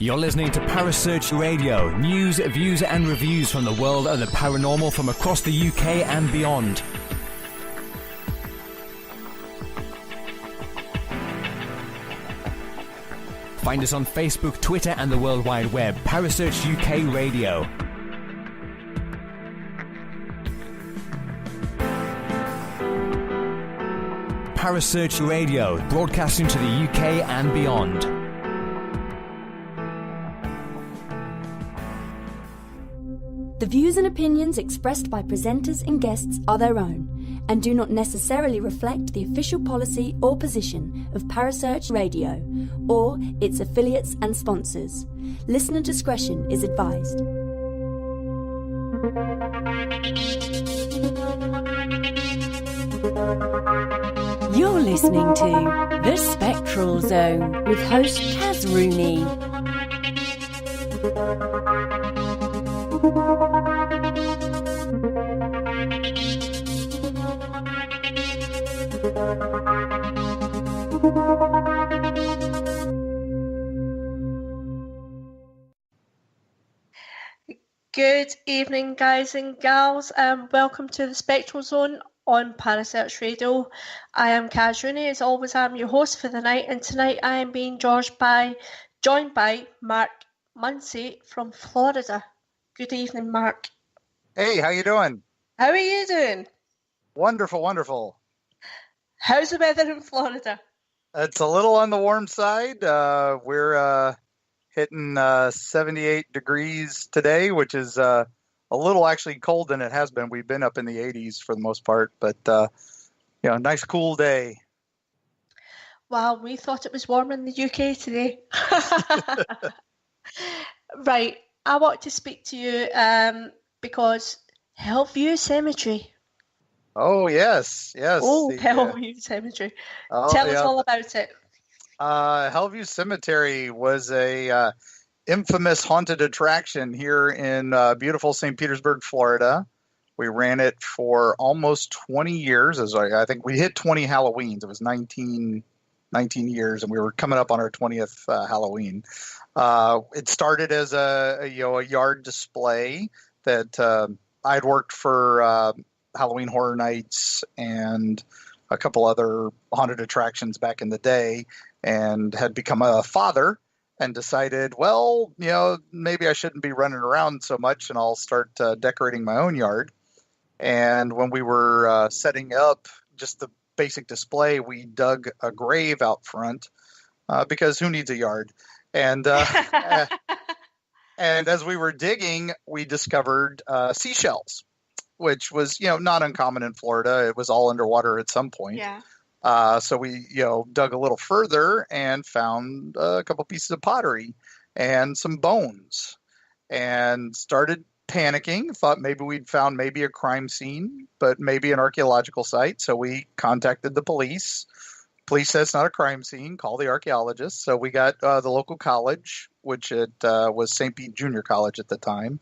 You're listening to Parasearch Radio, news, views and reviews from the world of the paranormal from across the UK and beyond. Find us on Facebook, Twitter and the World Wide Web. Parasearch UK Radio. Parasearch Radio, broadcasting to the UK and beyond. The views and opinions expressed by presenters and guests are their own and do not necessarily reflect the official policy or position of Parasearch Radio or its affiliates and sponsors. Listener discretion is advised. You're listening to The Spectral Zone with host Caz Rooney. Good evening, guys and gals, and welcome to the Spectral Zone on Parasearch Radio. I am Caz Rooney. As always, I'm your host for the night, and tonight I am being joined by Mark Muncy from Florida. Good evening, Mark. Hey, how you doing? How are you doing? Wonderful, wonderful. How's the weather in Florida? It's a little on the warm side. We're hitting 78 degrees today, which is a little actually cold than it has been. We've been up in the 80s for the most part, but nice cool day. Wow, we thought it was warm in the UK today. Right, I want to speak to you because Hellview Cemetery. Oh, yes. Oh, Hellview Cemetery. Tell us all about it. Hellview Cemetery was a infamous haunted attraction here in beautiful St. Petersburg, Florida. We ran it for almost 20 years. I think we hit 20 Halloweens. It was 19 years, and we were coming up on our 20th Halloween. It started as a yard display that I'd worked for Halloween Horror Nights and a couple other haunted attractions back in the day, and had become a father and decided, well, maybe I shouldn't be running around so much, and I'll start decorating my own yard. And when we were setting up just the basic display, we dug a grave out front because who needs a yard? And and as we were digging, we discovered seashells, which was not uncommon in Florida. It was all underwater at some point. Yeah. So we dug a little further and found a couple pieces of pottery and some bones, and started panicking. Thought maybe we'd found maybe a crime scene, but maybe an archaeological site. So we contacted the police. Police said it's not a crime scene. Call the archaeologists. So we got the local college, which it was St. Pete Junior College at the time.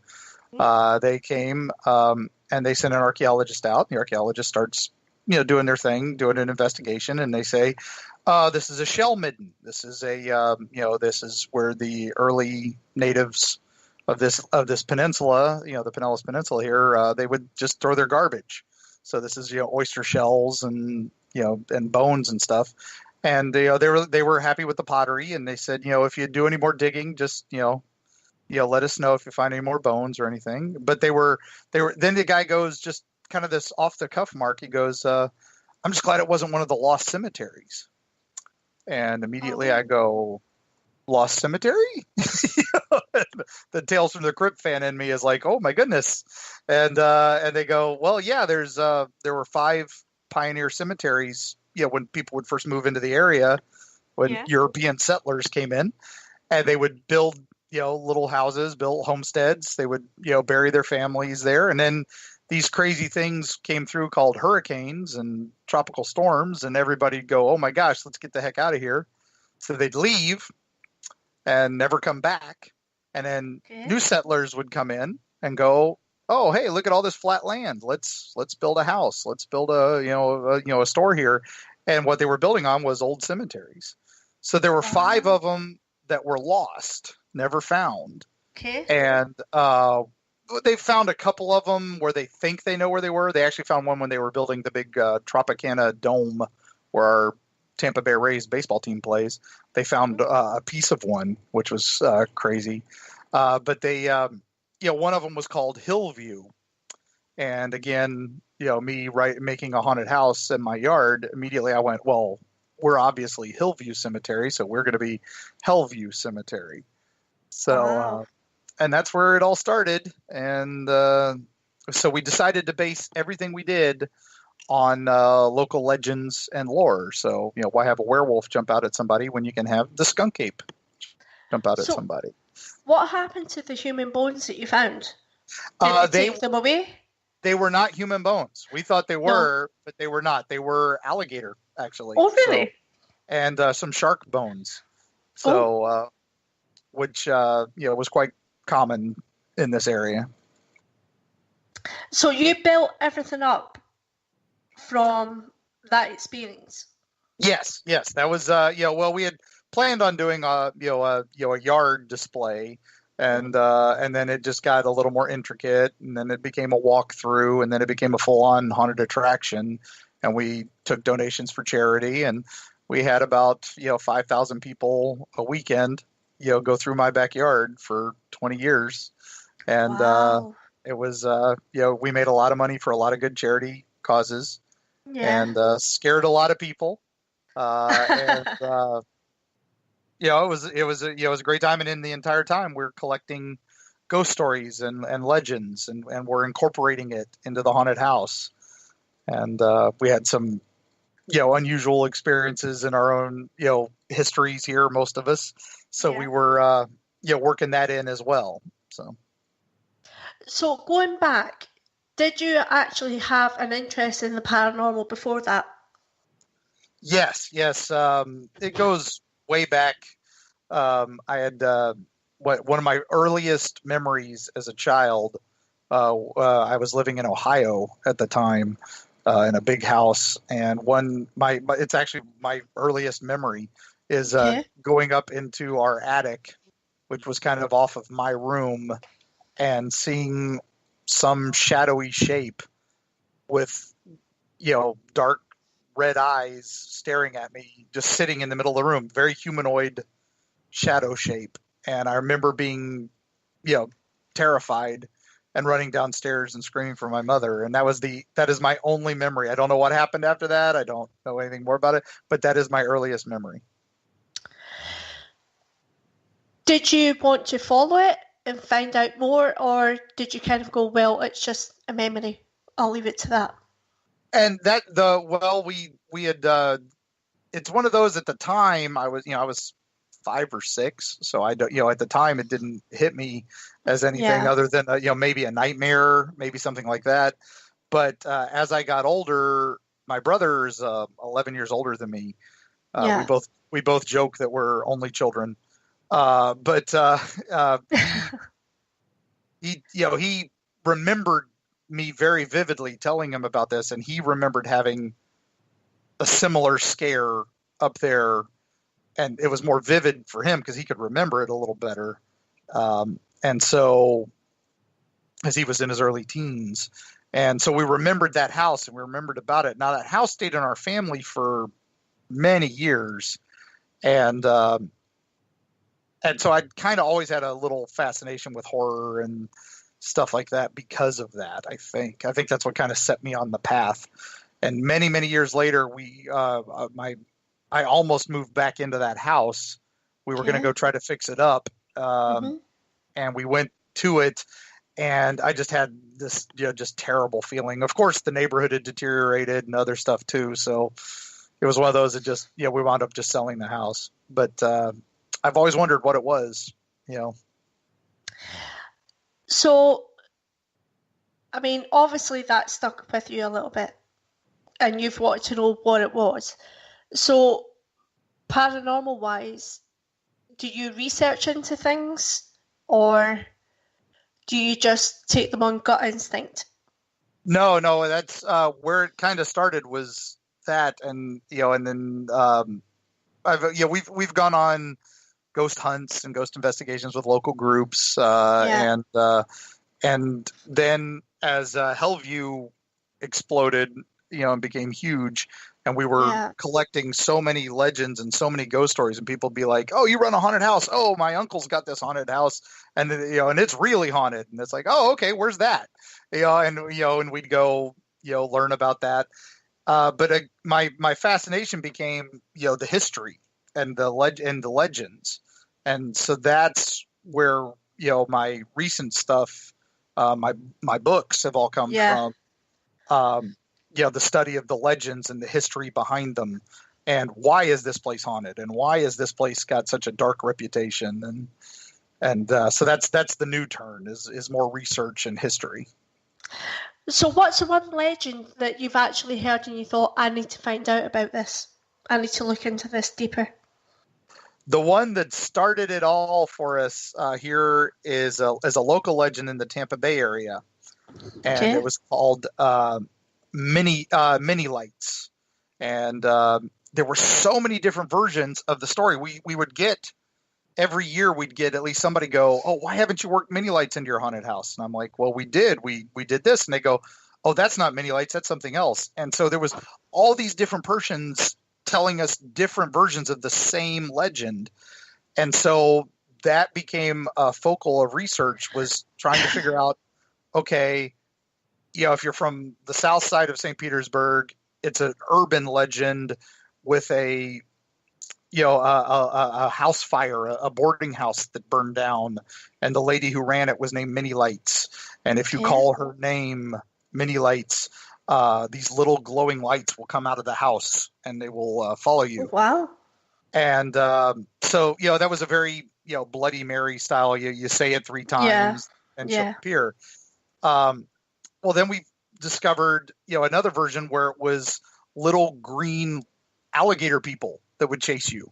They came and they sent an archaeologist out. The archaeologist starts doing their thing, doing an investigation, and they say, this is a shell midden. This is this is where the early natives of this peninsula, the Pinellas Peninsula here, they would just throw their garbage. So this is, oyster shells and, and bones and stuff. And they were happy with the pottery, and they said, if you do any more digging, just, let us know if you find any more bones or anything. But they were, then the guy goes, just kind of this off the cuff, Mark, he goes, I'm just glad it wasn't one of the lost cemeteries. And immediately I go, lost cemetery? The Tales from the Crypt fan in me is like, oh my goodness. And they go, well, yeah, there were 5 pioneer cemeteries, when people would first move into the area, when European settlers came in, and they would build, little houses, build homesteads. They would, bury their families there. And then these crazy things came through called hurricanes and tropical storms, and everybody'd go, oh my gosh, let's get the heck out of here. So they'd leave and never come back. And then new settlers would come in and go, oh, hey, look at all this flat land. Let's build a house. Let's build a store here. And what they were building on was old cemeteries. So there were 5 of them that were lost, never found. Okay. And they found a couple of them where they think they know where they were. They actually found one when they were building the big Tropicana Dome where our Tampa Bay Rays baseball team plays. They found a piece of one, which was crazy. But they, one of them was called Hellview. And again, me making a haunted house in my yard, immediately I went, well, we're obviously Hellview Cemetery, so we're going to be Hellview Cemetery. So, and that's where it all started. And so we decided to base everything we did on local legends and lore. So, why have a werewolf jump out at somebody when you can have the skunk ape jump out at somebody? What happened to the human bones that you found? Did they take them away? They were not human bones. We thought they were, but they were not. They were alligator, actually. Oh, really? So, and some shark bones. So, which, was quite common in this area. So you built everything up from that experience? Yes. That was, we had planned on doing a yard display. And then it just got a little more intricate, and then it became a walkthrough, and then it became a full-on haunted attraction. And we took donations for charity, and we had about 5,000 people a weekend, go through my backyard for 20 years, and it was we made a lot of money for a lot of good charity causes, and scared a lot of people, it was a great time, and in the entire time we're collecting ghost stories and legends, and we're incorporating it into the haunted house. And we had some unusual experiences in our own histories here, most of us. So we were working that in as well. So going back, did you actually have an interest in the paranormal before that? Yes. It goes way back. I had one of my earliest memories as a child. I was living in Ohio at the time, in a big house, and it's actually my earliest memory is going up into our attic, which was kind of off of my room, and seeing some shadowy shape with dark red eyes staring at me, just sitting in the middle of the room, very humanoid shadow shape. And I remember being terrified and running downstairs and screaming for my mother. And that is my only memory. I don't know what happened after that. I don't know anything more about it, but that is my earliest memory. Did you want to follow it and find out more, or did you kind of go, well, it's just a memory, I'll leave it to that? And we had it's one of those. At the time I was 5 or 6, so I don't, at the time it didn't hit me as anything other than maybe a nightmare, maybe something like that. But as I got older, my brother's 11 years older than me. We both joke that we're only children. But he remembered me very vividly telling him about this, and he remembered having a similar scare up there, and it was more vivid for him because he could remember it a little better. And so, as he was in his early teens, and so we remembered that house and we remembered about it. Now that house stayed in our family for many years, and so I'd kind of always had a little fascination with horror and stuff like that because of that. I think that's what kind of set me on the path. And many, many years later, I almost moved back into that house. We were going to go try to fix it up. And we went to it, and I just had this, just terrible feeling. Of course, the neighborhood had deteriorated and other stuff too. So it was one of those that just, we wound up just selling the house. But I've always wondered what it was, So, I mean, obviously that stuck with you a little bit, and you've wanted to know what it was. So, paranormal-wise, do you research into things, or do you just take them on gut instinct? No, that's where it kind of started was that, and then we've gone on ghost hunts and ghost investigations with local groups, and then as Hellview exploded, and became huge, and we were collecting so many legends and so many ghost stories, and people be like, "Oh, you run a haunted house? Oh, my uncle's got this haunted house, and and it's really haunted." And it's like, "Oh, okay, where's that?" And we'd go, learn about that. But my fascination became, the history and the legends, and so that's where my recent stuff, my books have all come from. The study of the legends and the history behind them, and why is this place haunted, and why is this place got such a dark reputation, and so that's the new turn is more research and history. So what's the one legend that you've actually heard and you thought, I need to find out about this, I need to look into this deeper? The one that started it all for us here is a local legend in the Tampa Bay area, and it was called mini lights, and there were so many different versions of the story. We would get every year, we'd get at least somebody go, "Oh, why haven't you worked mini lights into your haunted house?" And I'm like, "Well, we did. We did this." And they go, "Oh, that's not mini lights. That's something else." And so there was all these different persons telling us different versions of the same legend, and so that became a focal of research, was trying to figure out, okay, if you're from the south side of St. Petersburg, it's an urban legend with a house fire, a boarding house that burned down, and the lady who ran it was named Minnie Lights. And if you call her name Minnie Lights, these little glowing lights will come out of the house and they will follow you. Wow. And so, that was a very, Bloody Mary style. You say it 3 times and she'll appear. Well, then we discovered, another version where it was little green alligator people that would chase you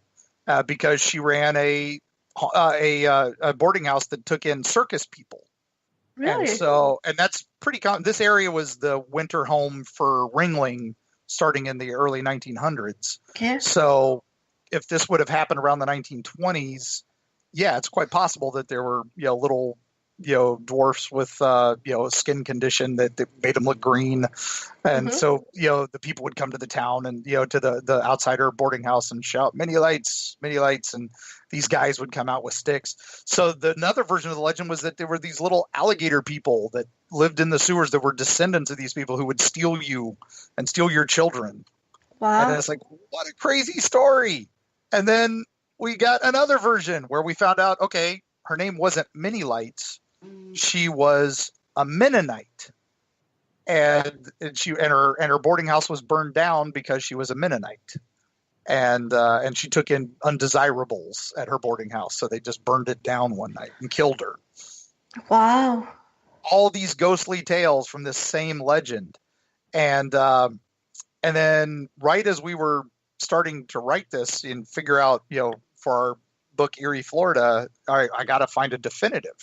because she ran a boarding house that took in circus people. Really? And that's pretty common. This area was the winter home for Ringling starting in the early 1900s. Okay. So if this would have happened around the 1920s, it's quite possible that there were, little, dwarfs with, a skin condition that made them look green. And so, the people would come to the town and, to the outsider boarding house and shout, mini lights. And these guys would come out with sticks. So another version of the legend was that there were these little alligator people that lived in the sewers that were descendants of these people who would steal you and steal your children. Wow. And it's like, what a crazy story. And then we got another version where we found out, okay, her name wasn't Minnie Lights. She was a Mennonite, and her boarding house was burned down because she was a Mennonite, and she took in undesirables at her boarding house, so they just burned it down one night and killed her. Wow! All these ghostly tales from this same legend, and then right as we were starting to write this and figure out, for our book Eerie, Florida, I got to find a definitive.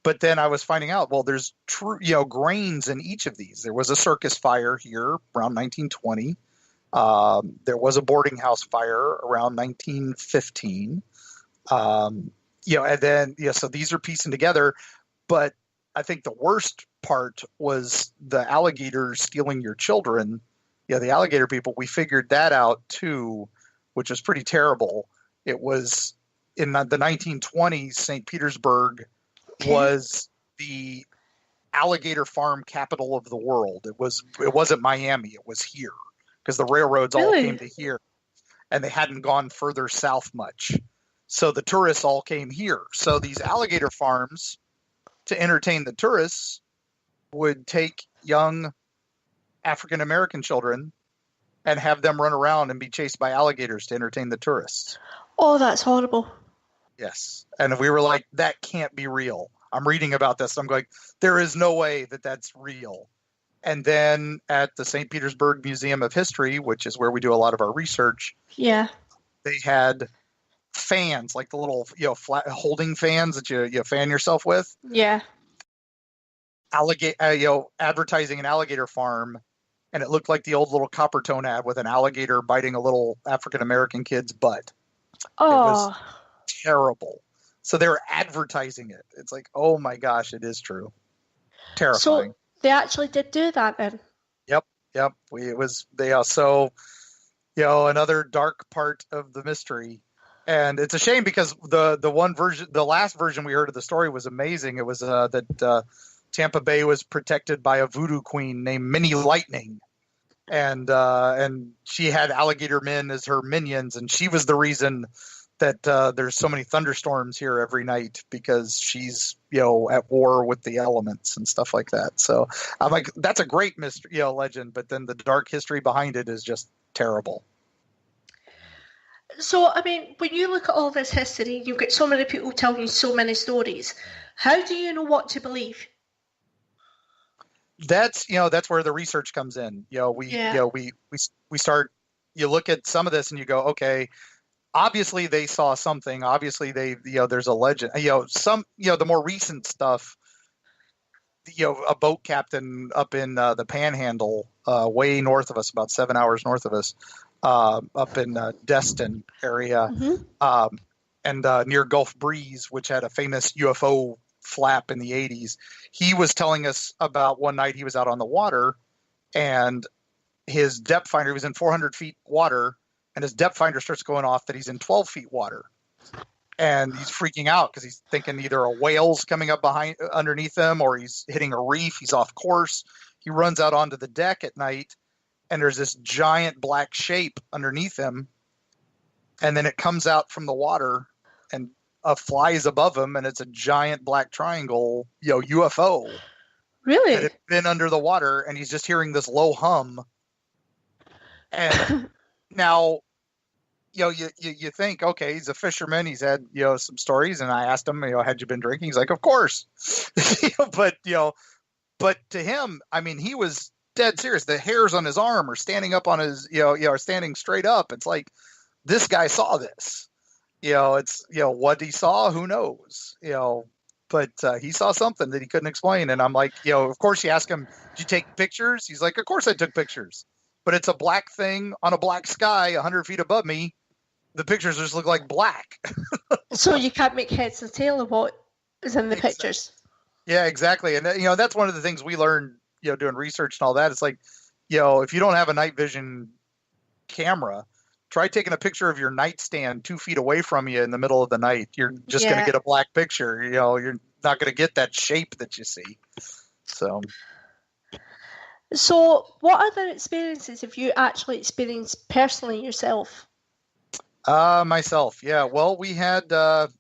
But then I was finding out, well, there's true, grains in each of these. There was a circus fire here around 1920. There was a boarding house fire around 1915. And then, so these are piecing together. But I think the worst part was the alligators stealing your children. The alligator people, we figured that out too, which was pretty terrible. It was in the 1920s, St. Petersburg was the alligator farm capital of the world. It wasn't Miami, it was here because the railroads all came to here and they hadn't gone further south much. So the tourists all came here. So these alligator farms, to entertain the tourists, would take young African American children and have them run around and be chased by alligators to entertain the tourists. Oh, that's horrible. Yes. And we were like, that can't be real. I'm reading about this. I'm going, there is no way that that's real. And then at the St. Petersburg Museum of History, which is where we do a lot of our research, they had fans, like the little, flat holding fans that you fan yourself with. Yeah. advertising an alligator farm, and it looked like the old little Coppertone ad with an alligator biting a little African American kid's butt. Oh. It was terrible. So they were advertising it. It's like, oh my gosh, it is true. Terrifying. So they actually did do that then? Yep. Another dark part of the mystery. And it's a shame because the last version we heard of the story was amazing. It was that Tampa Bay was protected by a voodoo queen named Minnie Lightning. And she had alligator men as her minions, and she was the reason that there's so many thunderstorms here every night, because she's at war with the elements and stuff like that. So I'm like, that's a great mystery, legend, but then the dark history behind it is just terrible. So I mean, when you look at all this history, you've got so many people telling you so many stories. How do you know what to believe? That's where the research comes in. We start. You look at some of this and you go, okay, obviously they saw something. Obviously there's a legend. The more recent stuff. A boat captain up in the Panhandle, way north of us, about 7 hours north of us, up in Destin area, and near Gulf Breeze, which had a famous UFO flap in the 80s. He was telling us about one night he was out on the water, and his depth finder, he was in 400 feet water, and his depth finder starts going off that he's in 12 feet water. And he's freaking out because he's thinking either a whale's coming up underneath him, or he's hitting a reef. He's off course. He runs out onto the deck at night, and there's this giant black shape underneath him. And then it comes out from the water and flies above him, and it's a giant black triangle, UFO. Really? That had been under the water, and he's just hearing this low hum. And now, you think, okay, he's a fisherman. He's had, some stories. And I asked him, had you been drinking? He's like, of course. But to him, I mean, he was dead serious. The hairs on his arm are standing up on his, are standing straight up. It's like, this guy saw this. It's, what he saw, who knows, but he saw something that he couldn't explain. And I'm like, of course you ask him, did you take pictures? He's like, of course I took pictures, but it's a black thing on a black sky 100 feet above me. The pictures just look like black. So you can't make heads or tail of what is in the pictures. Yeah, exactly. And that's one of the things we learned, doing research and all that. It's like, if you don't have a night vision camera, try taking a picture of your nightstand 2 feet away from you in the middle of the night. You're just going to get a black picture. You're not going to get that shape that you see. So what other experiences have you actually experienced personally yourself? Myself. Yeah. Well, we had that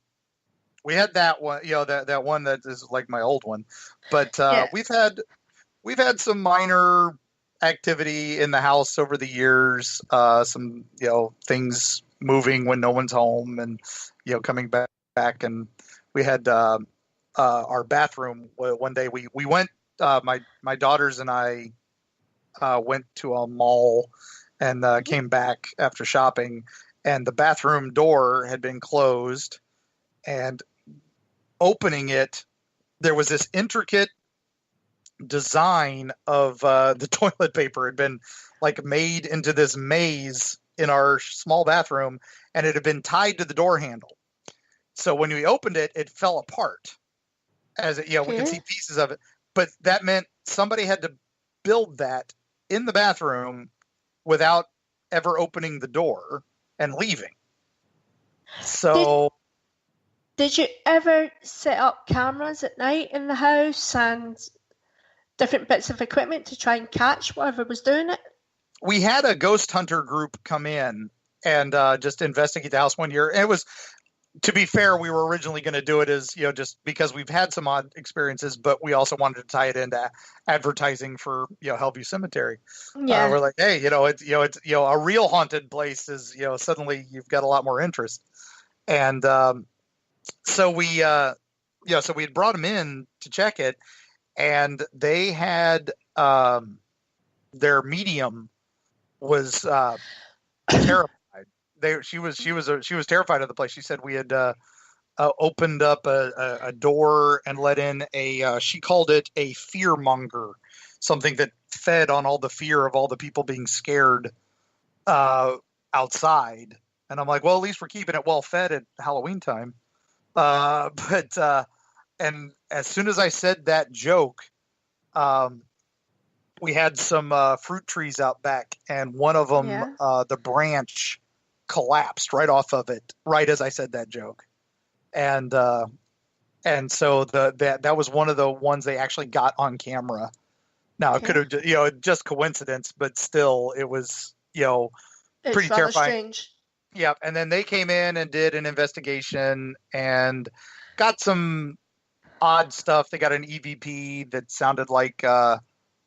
one, that one that is like my old one, but, we've had some minor activity in the house over the years, some, things moving when no one's home, and, coming back. And we had, our bathroom one day we went, my daughters and I, went to a mall and, came back after shopping, and the bathroom door had been closed, and opening it, there was this intricate design of the toilet paper had been like made into this maze in our small bathroom, and it had been tied to the door handle. So when we opened it, it fell apart. We can see pieces of it, but that meant somebody had to build that in the bathroom without ever opening the door and leaving. So did you ever set up cameras at night in the house and different bits of equipment to try and catch whatever was doing it? We had a ghost hunter group come in and just investigate the house one year. And it was, to be fair, we were originally going to do it as, just because we've had some odd experiences, but we also wanted to tie it into advertising for, Hellview Cemetery. Yeah. We're like, hey, it's a real haunted place is, suddenly you've got a lot more interest. And so we had brought them in to check it, and they had their medium was terrified. She was terrified of the place. She said we had opened up a door and let in she called it a fear monger, something that fed on all the fear of all the people being scared outside. And I'm like, well, at least we're keeping it well fed at Halloween time. And as soon as I said that joke, we had some fruit trees out back, and one of them, the branch collapsed right off of it, right as I said that joke. And so that was one of the ones they actually got on camera. Now it could have, just coincidence, but still it was, it's pretty terrifying. Strange. Yeah. And then they came in and did an investigation and got some odd stuff. They got an EVP that sounded like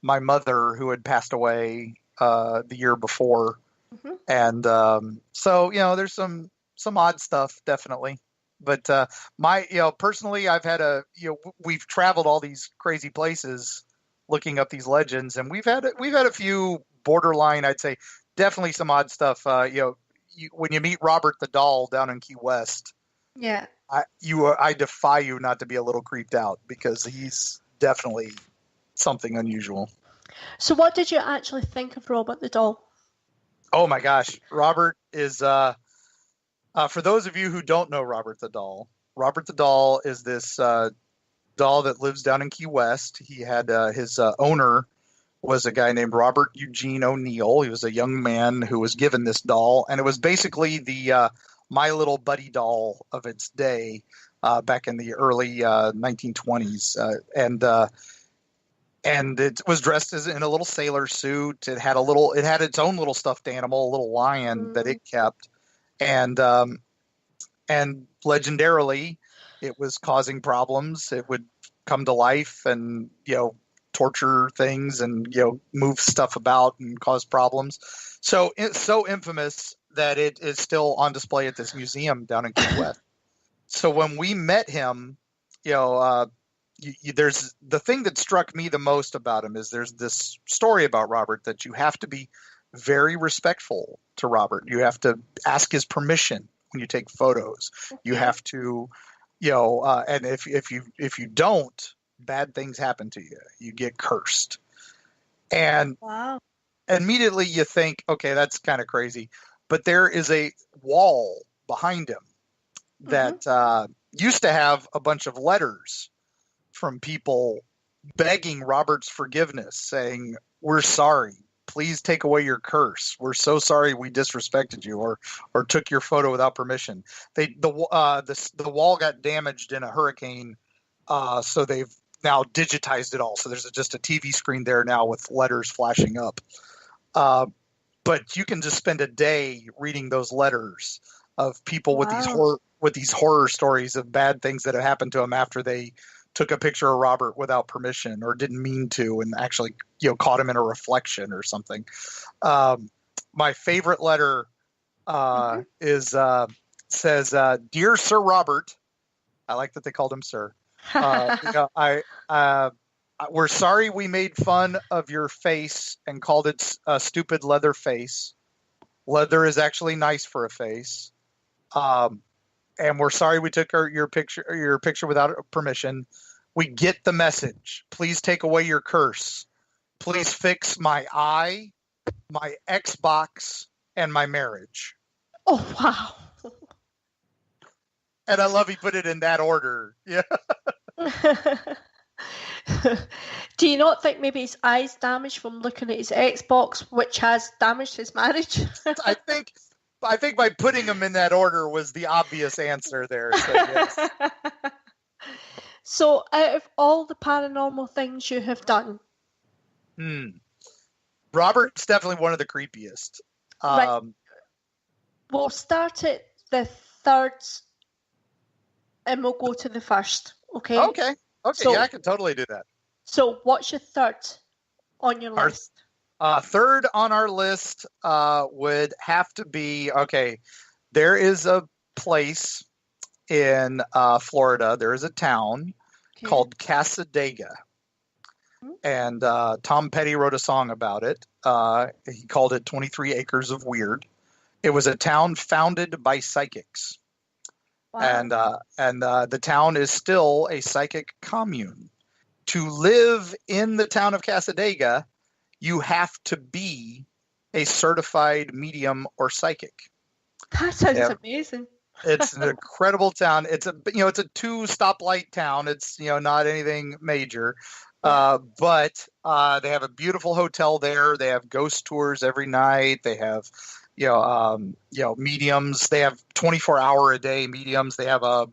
my mother, who had passed away the year before. Mm-hmm. And so, there's some odd stuff, definitely. But personally, I've had we've traveled all these crazy places looking up these legends, and we've had a few borderline, I'd say, definitely some odd stuff. When you meet Robert the Doll down in Key West, I defy you not to be a little creeped out, because he's definitely something unusual. So what did you actually think of Robert the Doll? Oh my gosh. Robert is, for those of you who don't know Robert the Doll is this doll that lives down in Key West. He had his owner was a guy named Robert Eugene O'Neill. He was a young man who was given this doll, and it was basically the My Little Buddy doll of its day back in the early 1920s. And it was dressed in a little sailor suit. It had its own little stuffed animal, a little lion that it kept. And legendarily, it was causing problems. It would come to life and, torture things and, move stuff about and cause problems. So it's so infamous that it is still on display at this museum down in Key West. So when we met him, there's the thing that struck me the most about him is there's this story about Robert that you have to be very respectful to Robert. You have to ask his permission when you take photos. You have to, and if you don't, bad things happen to you. You get cursed. And immediately you think, okay, that's kind of crazy. But there is a wall behind him that used to have a bunch of letters from people begging Robert's forgiveness, saying, "We're sorry. Please take away your curse. We're so sorry we disrespected you or took your photo without permission." The wall got damaged in a hurricane, so they've now digitized it all. So there's just a TV screen there now with letters flashing up. But you can just spend a day reading those letters of people with these horror stories of bad things that have happened to them after they took a picture of Robert without permission or didn't mean to, and actually, caught him in a reflection or something. My favorite letter says, "Dear Sir Robert," I like that they called him Sir. We're sorry we made fun of your face and called it a stupid leather face. Leather is actually nice for a face. And we're sorry we took your picture without permission. We get the message. Please take away your curse. Please fix my eye, my Xbox, and my marriage. Oh, wow. And I love he put it in that order. Yeah. Do you not think maybe his eye's damaged from looking at his Xbox, which has damaged his marriage? I think by putting them in that order was the obvious answer there. So, yes. So out of all the paranormal things you have done, Robert's definitely one of the creepiest. Right. We'll start at the third and we'll go to the first. Okay. Okay. So, yeah, I can totally do that. So what's your third on your list? Third on our list would have to be, there is a place in Florida. There is a town called Casadega. And Tom Petty wrote a song about it. He called it 23 Acres of Weird. It was a town founded by psychics. Wow. And the town is still a psychic commune. To live in the town of Cassadaga, you have to be a certified medium or psychic. That sounds amazing. It's an incredible town. It's a 2 stoplight town. It's not anything major, but they have a beautiful hotel there. They have ghost tours every night. They have mediums. They have 24-hour-a-day mediums. They have a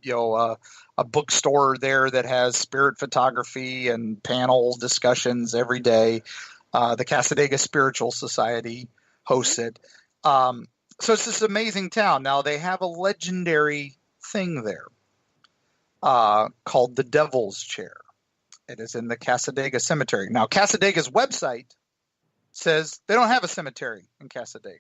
bookstore there that has spirit photography and panel discussions every day. The Cassadaga Spiritual Society hosts it. So it's this amazing town. Now they have a legendary thing there called the Devil's Chair. It is in the Cassadaga Cemetery. Now Cassadaga's website says they don't have a cemetery in Cassadaga.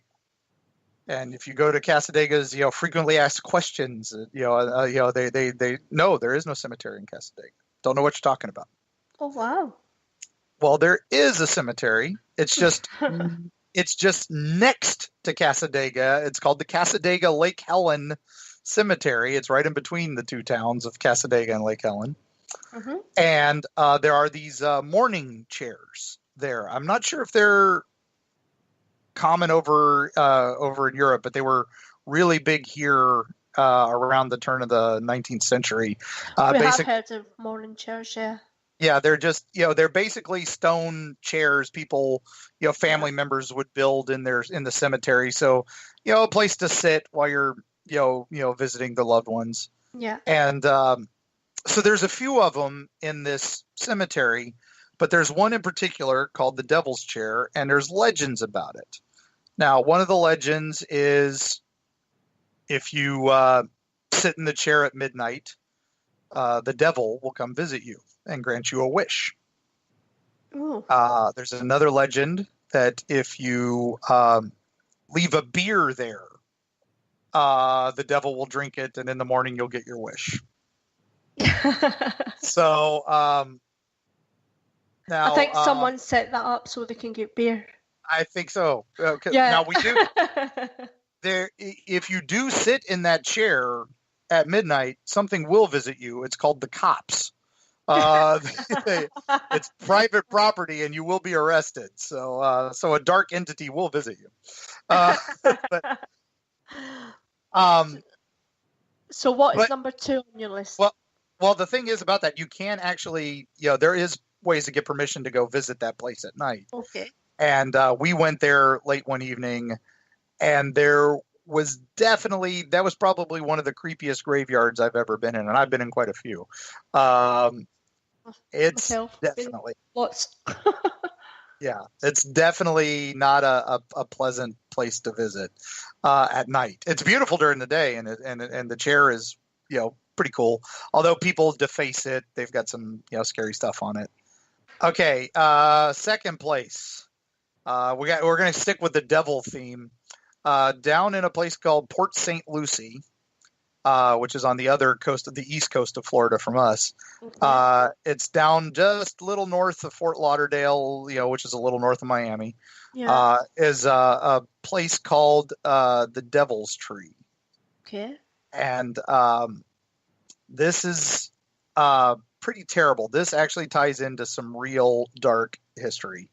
And if you go to Cassadaga's, frequently asked questions, they no, there is no cemetery in Cassadaga. Don't know what you're talking about. Oh wow. Well, there is a cemetery. It's just next to Cassadaga. It's called the Cassadaga Lake Helen Cemetery. It's right in between the two towns of Cassadaga and Lake Helen. Mm-hmm. And there are these mourning chairs there. I'm not sure if they're common over in Europe, but they were really big here around the turn of the 19th century. We have heard of mourning chairs, yeah. Yeah, they're just, they're basically stone chairs people, family members would build in the cemetery. So, a place to sit while you're, visiting the loved ones. Yeah. And so there's a few of them in this cemetery, but there's one in particular called the Devil's Chair, and there's legends about it. Now, one of the legends is if you sit in the chair at midnight, the devil will come visit you and grant you a wish. There's another legend that if you leave a beer there, the devil will drink it, and in the morning you'll get your wish. So now I think someone set that up so they can get beer. I think so. Yeah. Now we do. If you do sit in that chair at midnight, something will visit you. It's called the cops. It's private property, and you will be arrested. So a dark entity will visit you. So what is number 2 on your list? Well, the thing is about that, you can actually, there is ways to get permission to go visit that place at night. Okay. And we went there late one evening, and there was that was probably one of the creepiest graveyards I've ever been in, and I've been in quite a few. It's definitely lots. Yeah, it's definitely not a pleasant place to visit at night. It's beautiful during the day, and the chair is pretty cool. Although people deface it, they've got some scary stuff on it. Okay, second place. We're going to stick with the devil theme. Down in a place called Port St. Lucie, which is on the other coast of the east coast of Florida from us. Okay. It's down just a little north of Fort Lauderdale, which is a little north of Miami. Yeah. Is a place called the Devil's Tree. Okay. And this is pretty terrible. This actually ties into some real dark history.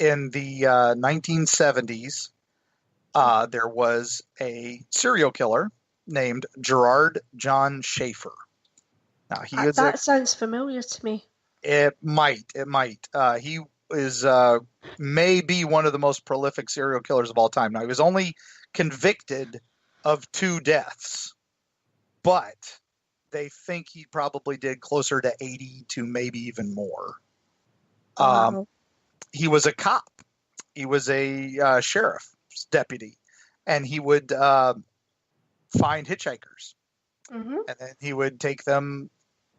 In the 1970s, there was a serial killer named Gerard John Schaefer. Now that sounds familiar to me. It might. He is maybe one of the most prolific serial killers of all time. Now, he was only convicted of 2 deaths, but they think he probably did closer to 80 to maybe even more. Wow. He was a cop. He was a sheriff's deputy, and he would find hitchhikers, and then he would take them.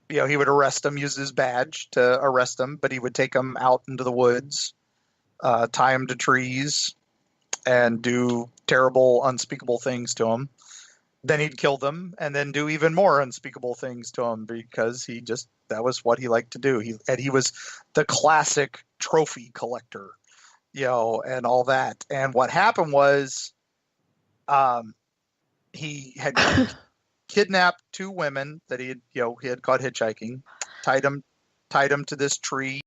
He would arrest them, use his badge to arrest them, but he would take them out into the woods, tie them to trees, and do terrible, unspeakable things to them. Then he'd kill them, and then do even more unspeakable things to them because that was what he liked to do. He was the classic trophy collector, and all that. And what happened was, he had kidnapped two women that he had caught hitchhiking, tied them to this tree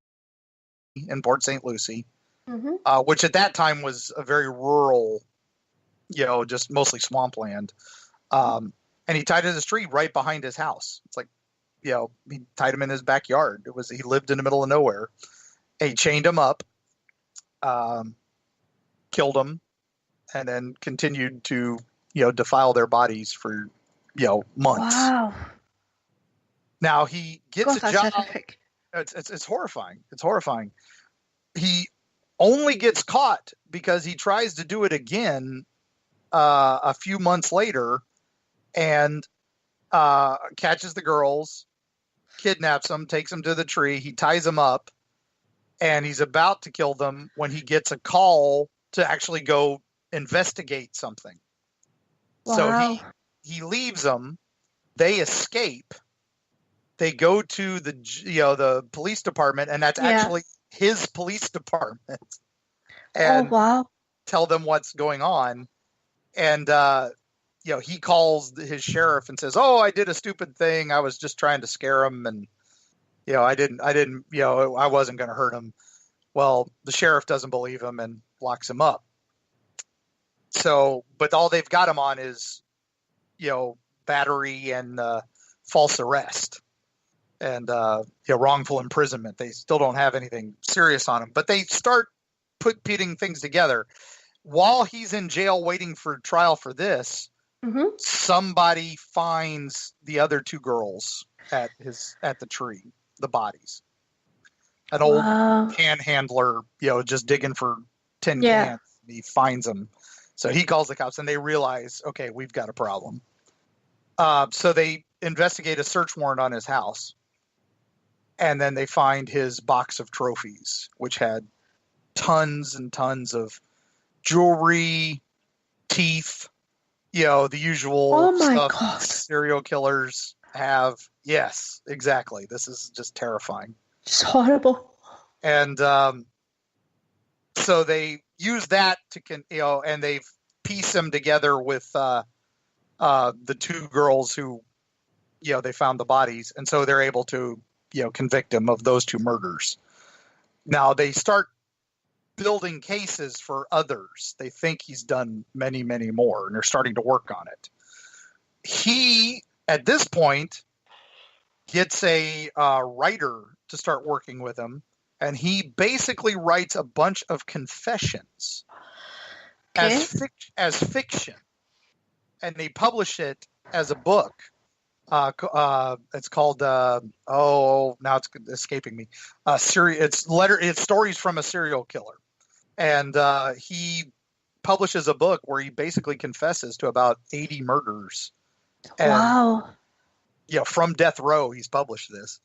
in Port St. Lucie, which at that time was a very rural, just mostly swampland. And he tied to this tree right behind his house. It's like, he tied him in his backyard. He lived in the middle of nowhere. And he chained him up, killed him, and then continued to, defile their bodies for, months. Wow. Now he gets a job. Horrific. It's horrifying. It's horrifying. He only gets caught because he tries to do it again a few months later, and catches the girls, kidnaps them, takes them to the tree. He ties them up, and he's about to kill them when he gets a call to actually go investigate something. Wow. So he leaves them. They escape. They go to the police department, and that's actually his police department, and tell them what's going on. And he calls his sheriff and says, "Oh, I did a stupid thing. I was just trying to scare him, and I wasn't going to hurt him." Well, the sheriff doesn't believe him and locks him up. So, but all they've got him on is, battery and false arrest and wrongful imprisonment. They still don't have anything serious on him, but they start putting things together. While he's in jail waiting for trial for this, somebody finds the other two girls at the tree, the bodies. An old panhandler, just digging for tin cans. He finds them. So he calls the cops, and they realize, okay, we've got a problem. So they investigate a search warrant on his house. And then they find his box of trophies, which had tons and tons of jewelry, teeth, the usual stuff serial killers have. Yes, exactly. This is just terrifying. Just horrible. And so they use that to, and they've pieced them together with the two girls who, they found the bodies. And so they're able to, convict him of those two murders. Now they start building cases for others. They think he's done many, many more, and they're starting to work on it. He, at this point, gets a writer to start working with him, and he basically writes a bunch of confessions as fiction, and they publish it as a book. It's called now it's escaping me. It's stories from a serial killer, and he publishes a book where he basically confesses to about 80 murders. And, from death row, he's published this.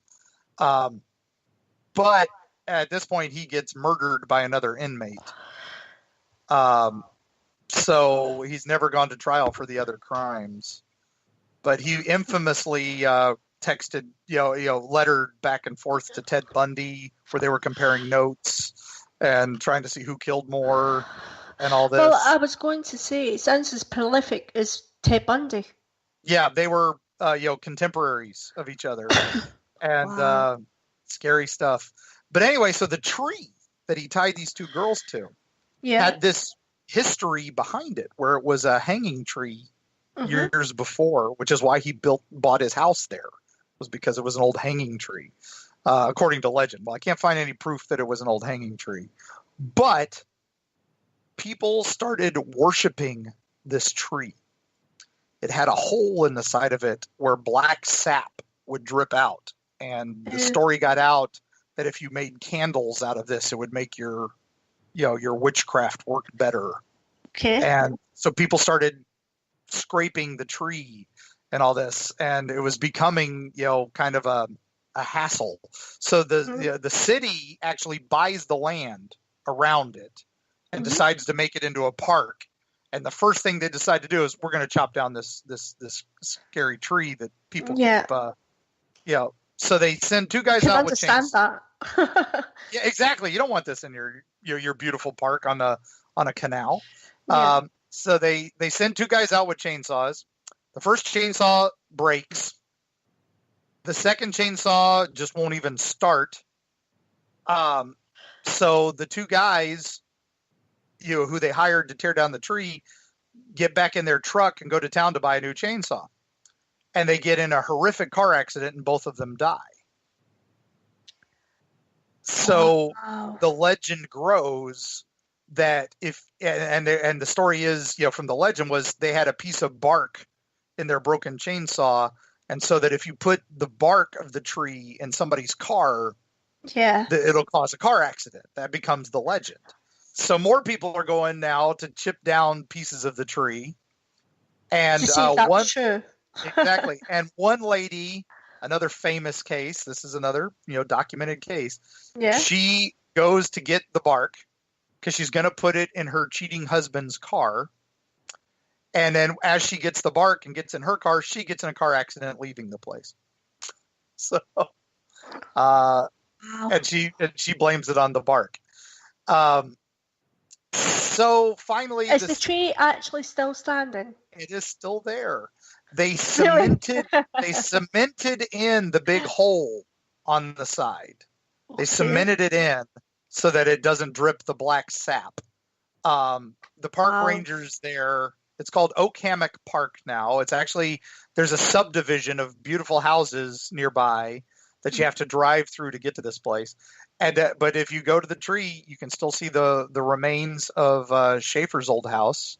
But at this point, he gets murdered by another inmate. So he's never gone to trial for the other crimes. But he infamously texted, lettered back and forth to Ted Bundy, where they were comparing notes and trying to see who killed more and all this. Well, I was going to say, it sounds as prolific as Ted Bundy. Yeah, they were, contemporaries of each other, and scary stuff. But anyway, so the tree that he tied these two girls to had this history behind it, where it was a hanging tree years before, which is why he bought his house there, was because it was an old hanging tree, according to legend. Well, I can't find any proof that it was an old hanging tree, but people started worshiping this tree. It had a hole in the side of it where black sap would drip out, and the story got out that if you made candles out of this, it would make your witchcraft work better. Okay. And so people started scraping the tree and all this, and it was becoming, kind of a hassle. So the city actually buys the land around it and decides to make it into a park. And the first thing they decide to do is, we're going to chop down this scary tree that people keep. So they send two guys out with chains. That. Yeah, exactly. You don't want this in your beautiful park on a canal. Yeah. So they send two guys out with chainsaws. The first chainsaw breaks. The second chainsaw just won't even start. So the two guys, who they hired to tear down the tree, get back in their truck and go to town to buy a new chainsaw. And they get in a horrific car accident and both of them die. So the legend grows that and the story is, from the legend was they had a piece of bark in their broken chainsaw. And so that if you put the bark of the tree in somebody's car, it'll cause a car accident. That becomes the legend. So more people are going now to chip down pieces of the tree. And true. Exactly. And one lady, another famous case, this is another, documented case. Yeah. She goes to get the bark because she's going to put it in her cheating husband's car. And then as she gets the bark and gets in her car, she gets in a car accident leaving the place. So, and she blames it on the bark. So finally, is the tree actually still standing? It is still there. They cemented in the big hole on the side. They cemented it in so that it doesn't drip the black sap. The park rangers there, it's called Oak Hammock Park now. It's actually, there's a subdivision of beautiful houses nearby that you have to drive through to get to this place. And but if you go to the tree, you can still see the remains of Schaefer's old house.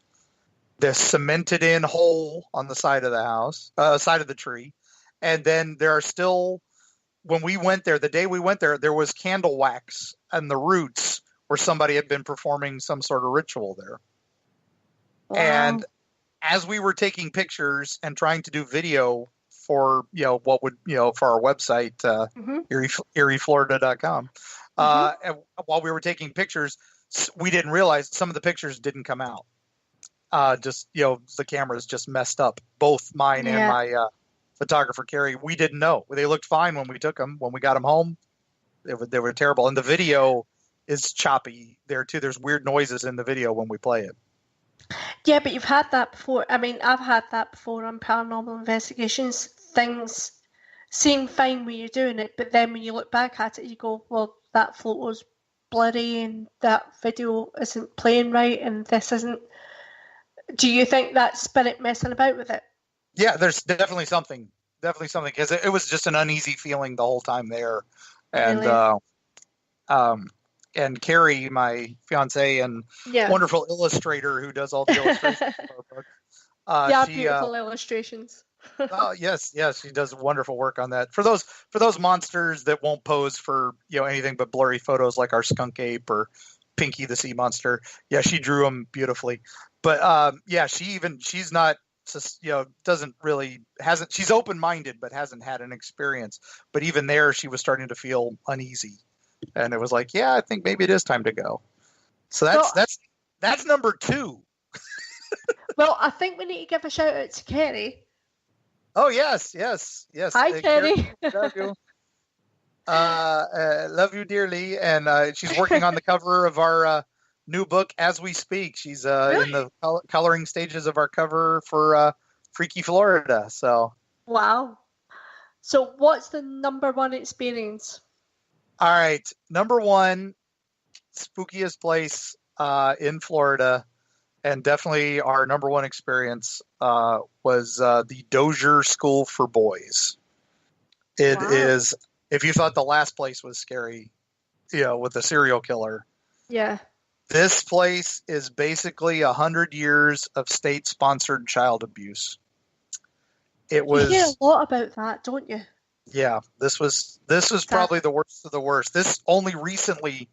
The cemented in hole on the side of the house, side of the tree. And then there are still, when we went there, the day we went there, there was candle wax and the roots where somebody had been performing some sort of ritual there. Wow. And as we were taking pictures and trying to do video for, what would, for our website, erieflorida.com, and while we were taking pictures, we didn't realize some of the pictures didn't come out. The cameras just messed up, both mine and my photographer Carrie. We didn't know. They looked fine when we took them. When we got them home, they were terrible. And the video is choppy there too. There's weird noises in the video when we play it. Yeah, but you've had that before. I mean, I've had that before on Paranormal Investigations. Things seem fine when you're doing it, but then when you look back at it, you go, well, that photo's blurry and that video isn't playing right and this isn't. Do you think that's spirit messing about with it? Yeah, there's definitely something, because it was just an uneasy feeling the whole time there. And really? And Carrie, my fiance and wonderful illustrator who does all the illustrations for our book. Beautiful illustrations. Yes, she does wonderful work on that. For those monsters that won't pose for anything but blurry photos, like our skunk ape or Pinky the sea monster. Yeah, she drew them beautifully. But she's not just, she's open-minded, but hasn't had an experience. But even there, she was starting to feel uneasy. And it was like, I think maybe it is time to go. So that's number 2. Well, I think we need to give a shout out to Kerry. Oh, yes. Hi, Kerry. Love you. Love you dearly. And she's working on the cover of our new book as we speak. She's really? In the coloring stages of our cover for Freaky Florida. So wow. So what's the number 1 experience? All right, number 1 spookiest place in Florida, and definitely our number 1 experience was the Dozier School for Boys. It is, if you thought the last place was scary, with the serial killer. Yeah. This place is basically 100 years of state-sponsored child abuse. You hear a lot about that, don't you? Yeah, this was probably the worst of the worst. This only recently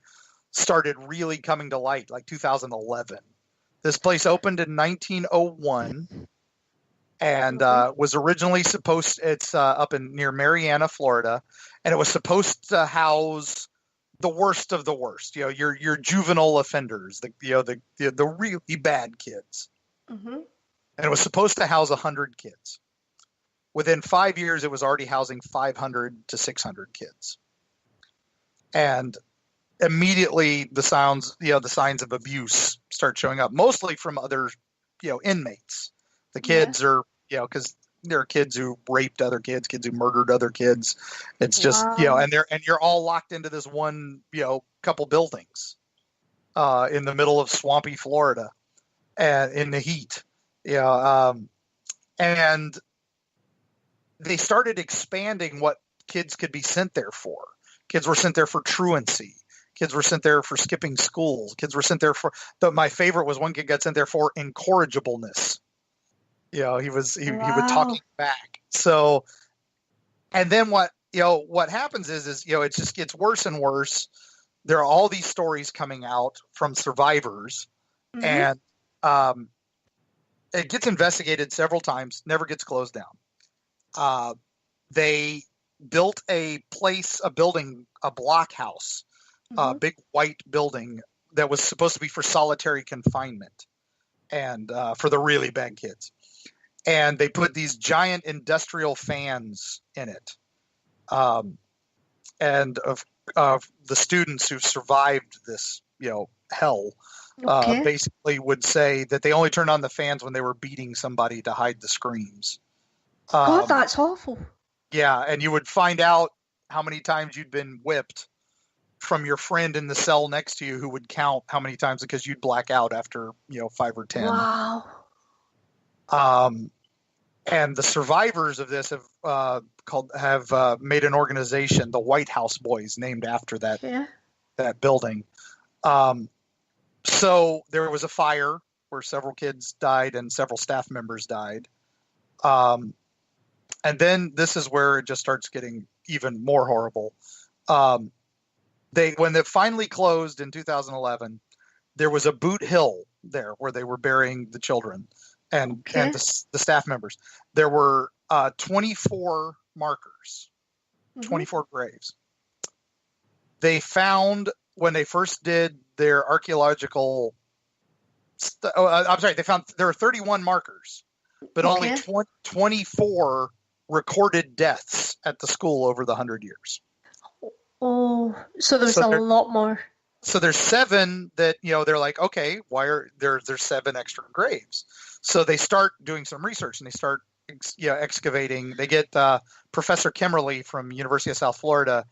started really coming to light, like 2011. This place opened in 1901 and was originally it's up in near Marianna, Florida, and it was supposed to house the worst of the worst. Your juvenile offenders, the really bad kids. Mm-hmm. And it was supposed to house 100 kids. Within 5 years, it was already housing 500 to 600 kids. And immediately the signs of abuse start showing up, mostly from other, inmates. The kids are, because there are kids who raped other kids, kids who murdered other kids. It's just, Wow. and you're all locked into this one, couple buildings in the middle of swampy Florida and in the heat. And they started expanding what kids could be sent there for. Kids were sent there for truancy. Kids were sent there for skipping schools. Kids were sent there for, my favorite was one kid got sent there for incorrigibleness. He would talk back. So, and then what happens is it just gets worse and worse. There are all these stories coming out from survivors, and it gets investigated several times, never gets closed down. They built a building, a block house, a big white building that was supposed to be for solitary confinement and for the really bad kids. And they put these giant industrial fans in it. And of the students who survived this, hell, basically would say that they only turned on the fans when they were beating somebody to hide the screams. God, that's awful. Yeah, and you would find out how many times you'd been whipped from your friend in the cell next to you, who would count how many times, because you'd black out after 5 or 10. Wow. And the survivors of this have made an organization, the White House Boys, named after that building. So there was a fire where several kids died and several staff members died. And then this is where it just starts getting even more horrible. When they finally closed in 2011, there was a boot hill there where they were burying the children and the staff members. There were 24 markers, 24 graves. They found, when they first did their archaeological, they found there were 31 markers, but only 24 recorded deaths at the school over the 100 years. Oh, so there's a lot more. So there's 7 that, they're like, okay, why are there's 7 extra graves? So they start doing some research and they start, excavating. They get Professor Kimmerly from University of South Florida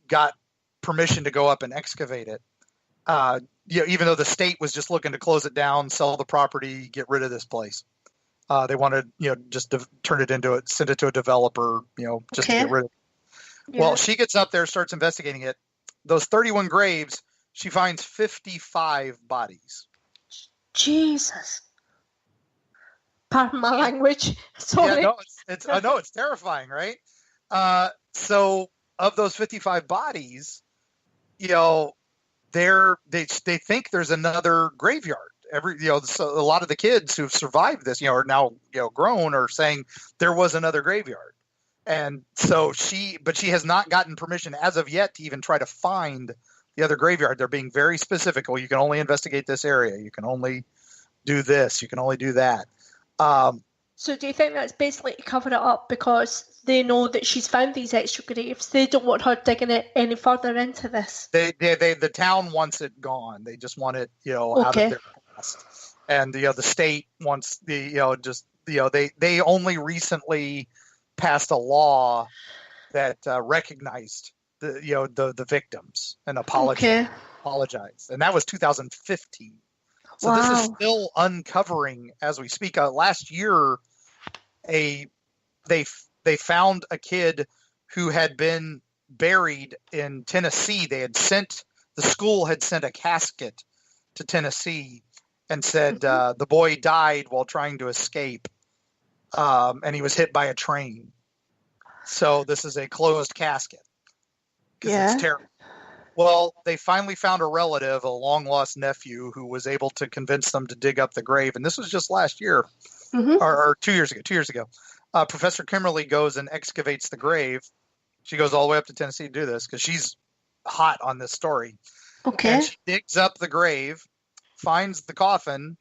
got permission to go up and excavate it. Even though the state was just looking to close it down, sell the property, get rid of this place. They wanted, just to send it to a developer, just to get rid of it. Yeah. Well, she gets up there, starts investigating it. Those 31 graves, she finds 55 bodies. Jesus. Pardon my language. Sorry. Yeah, no, it's terrifying, right? So of those 55 bodies, they think there's another graveyard. So a lot of the kids who've survived this, are now, grown, are saying there was another graveyard. And so she has not gotten permission as of yet to even try to find the other graveyard. They're being very specific. Well, you can only investigate this area. You can only do this. You can only do that. So do you think that's basically to cover it up because they know that she's found these extra graves? They don't want her digging it any further into this. The town wants it gone. They just want it, out of their past. And the state wants they only recently passed a law that recognized the victims and apologized. And that was 2015. So This is still uncovering as we speak. Last year, they found a kid who had been buried in Tennessee. The school had sent a casket to Tennessee and said the boy died while trying to escape, and he was hit by a train. So this is a closed casket because it's terrible. Well, they finally found a relative, a long-lost nephew, who was able to convince them to dig up the grave. And this was just last year, or 2 years ago. 2 years ago, Professor Kimmerly goes and excavates the grave. She goes all the way up to Tennessee to do this because she's hot on this story. Okay. And she digs up the grave, finds the coffin,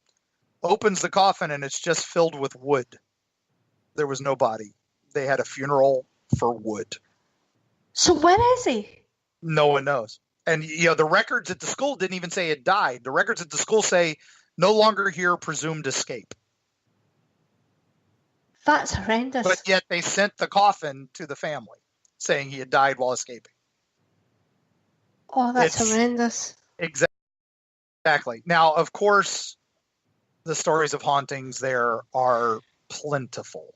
opens the coffin, and it's just filled with wood. There was no body. They had a funeral for wood. So where is he? No one knows. And, the records at the school didn't even say it died. The records at the school say no longer here, presumed escape. That's horrendous. But yet they sent the coffin to the family, saying he had died while escaping. Oh, that's horrendous. Exactly. Now, of course, the stories of hauntings there are plentiful.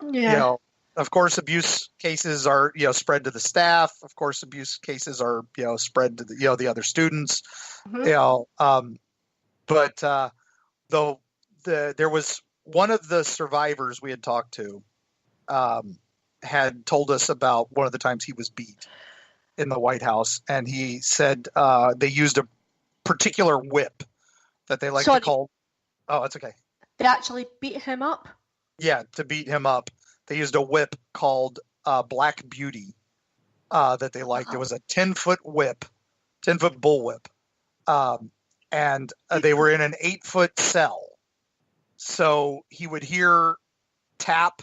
Yeah. Of course, abuse cases are, spread to the staff. Of course, abuse cases are, spread to the other students. Mm-hmm. But though there was one of the survivors we had talked to had told us about one of the times he was beat in the White House, and he said they used a particular whip that they like to call. Oh, it's okay. They actually beat him up? Yeah, to beat him up. They used a whip called Black Beauty that they liked. It was a 10-foot whip, 10-foot bullwhip. And they were in an 8-foot cell. So he would hear tap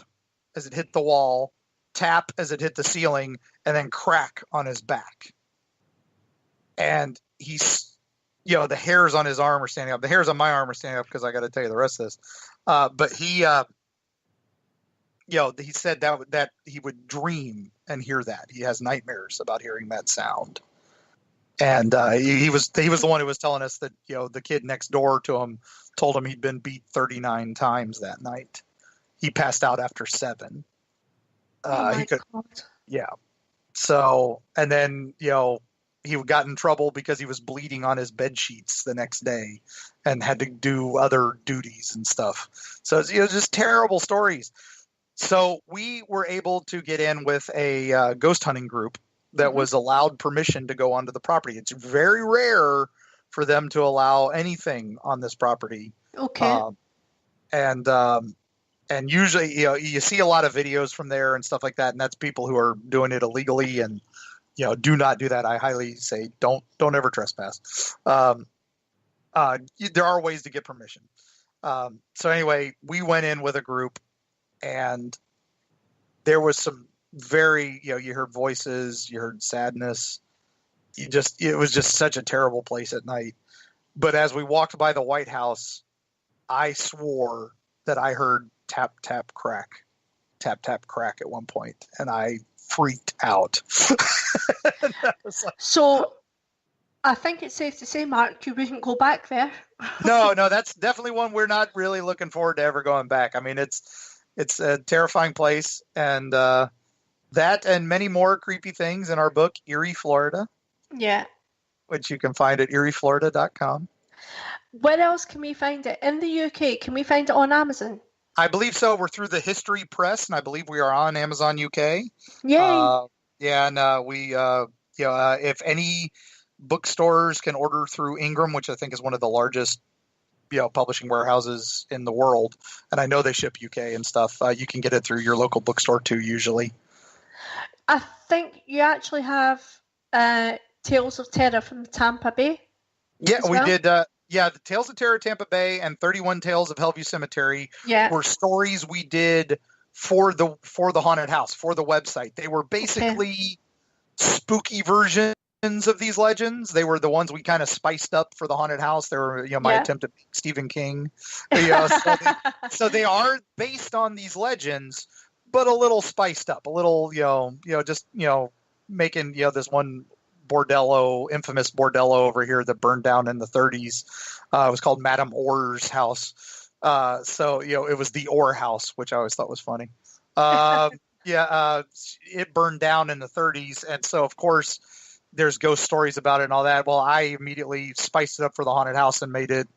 as it hit the wall, tap as it hit the ceiling, and then crack on his back. And he's, the hairs on his arm are standing up. The hairs on my arm are standing up because I got to tell you the rest of this. But he said that he would dream and hear that. He has nightmares about hearing that sound. And he was the one who was telling us that, the kid next door to him told him he'd been beat 39 times that night. He passed out after 7. God. Yeah. So, and then, he got in trouble because he was bleeding on his bed sheets the next day and had to do other duties and stuff. So it's, just terrible stories. So we were able to get in with a ghost hunting group that was allowed permission to go onto the property. It's very rare for them to allow anything on this property. Okay. And usually, you see a lot of videos from there and stuff like that, and that's people who are doing it illegally, and do not do that. I highly say don't ever trespass. There are ways to get permission. So anyway, we went in with a group, and there was some very, you heard voices, you heard sadness. It was just such a terrible place at night. But as we walked by the White House, I swore that I heard tap, tap, crack at one point, and I freaked out. So I think it's safe to say, Mark, you wouldn't go back there. No, that's definitely one we're not really looking forward to ever going back. I mean, it's a terrifying place, and that and many more creepy things in our book, Eerie, Florida. Yeah. Which you can find at eerieflorida.com. Where else can we find it? In the UK, can we find it on Amazon? I believe so. We're through the History Press, and I believe we are on Amazon UK. Yay! And we, if any bookstores can order through Ingram, which I think is one of the largest, publishing warehouses in the world, and I know they ship UK and stuff, you can get it through your local bookstore too, usually. I think you actually have Tales of Terror from Tampa Bay. Yeah, we did. The Tales of Terror Tampa Bay and 31 Tales of Hellview Cemetery were stories we did for the haunted house, for the website. They were basically spooky versions of these legends. They were the ones we kind of spiced up for the haunted house. They were, my attempt at Stephen King. So they are based on these legends, but a little spiced up, a little, making, this one infamous bordello over here that burned down in the 30s. It was called Madame Orr's house. So, it was the Orr house, which I always thought was funny. It burned down in the 30s. And so, of course, there's ghost stories about it and all that. Well, I immediately spiced it up for the haunted house and made it,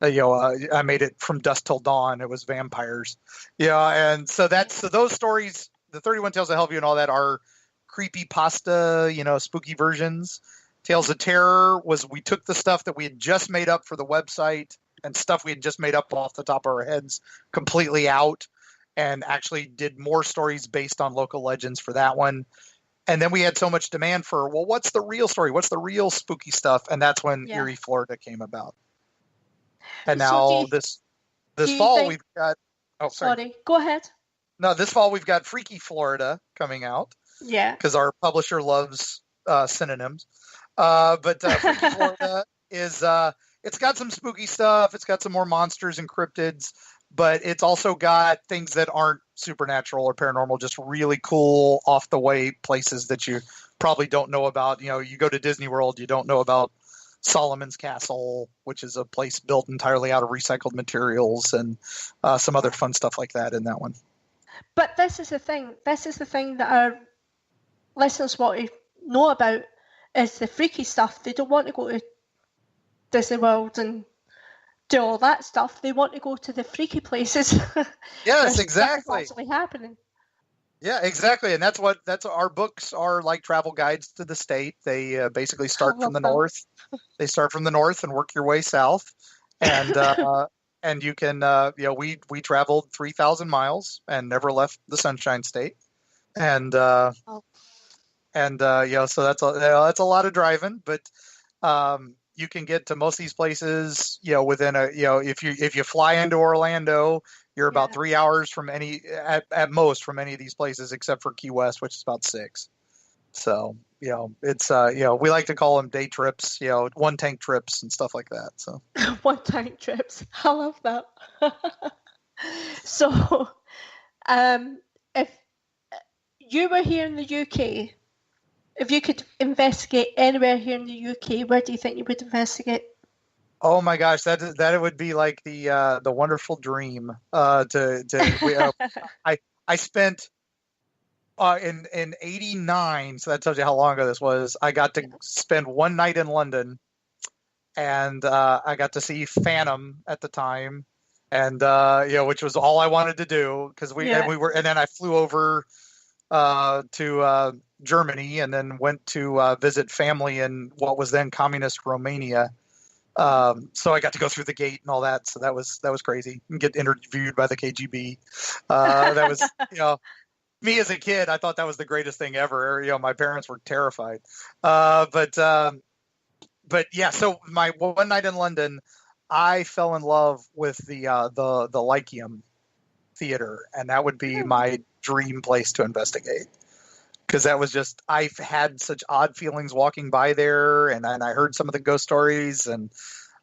I made it From Dusk Till Dawn. It was vampires. And so those stories, the 31 Tales of Hellview and all that, are creepypasta, spooky versions. Tales of Terror we took the stuff that we had just made up for the website and stuff we had just made up off the top of our heads completely out, and actually did more stories based on local legends for that one. And then we had so much demand for, what's the real story? What's the real spooky stuff? And that's when Eerie, Florida came about. And now this fall we've got... Oh, sorry. Go ahead. No, this fall we've got Freaky Florida coming out. Yeah. Because our publisher loves synonyms. But Freaky Florida is, it's got some spooky stuff. It's got some more monsters and cryptids, but it's also got things that aren't supernatural or paranormal, just really cool, off the way places that you probably don't know about. You know, you go to Disney World, you don't know about Solomon's Castle, which is a place built entirely out of recycled materials, and some other fun stuff like that in that one. But this is the thing. This is the thing that our listeners want to know about, is the freaky stuff. They don't want to go to Disney World and do all that stuff. They want to go to the freaky places. Yes, exactly. Actually happening. Yeah, exactly. And that's our books are, like travel guides to the state. They basically start from the north. They start from the north and work your way south. And and you can we traveled 3,000 miles and never left the Sunshine State. And so that's a lot of driving, but you can get to most of these places, within if you fly into Orlando, you're about 3 hours from at most from any of these places, except for Key West, which is about 6. So, it's, we like to call them day trips, one tank trips and stuff like that. So one tank trips. I love that. So, if you were here in the UK, if you could investigate anywhere here in the UK, where do you think you would investigate? Oh my gosh, that would be like the wonderful dream. I spent in '89, so that tells you how long ago this was. I got to spend one night in London, and I got to see Phantom at the time, and which was all I wanted to do, because and then I flew over to Germany, and then went to visit family in what was then communist Romania. So I got to go through the gate and all that. So that was crazy, and get interviewed by the KGB. That was, me as a kid, I thought that was the greatest thing ever. My parents were terrified. But yeah, so my one night in London, I fell in love with the Lyceum Theater, and that would be my dream place to investigate. Because that was just, I've had such odd feelings walking by there, and I heard some of the ghost stories, and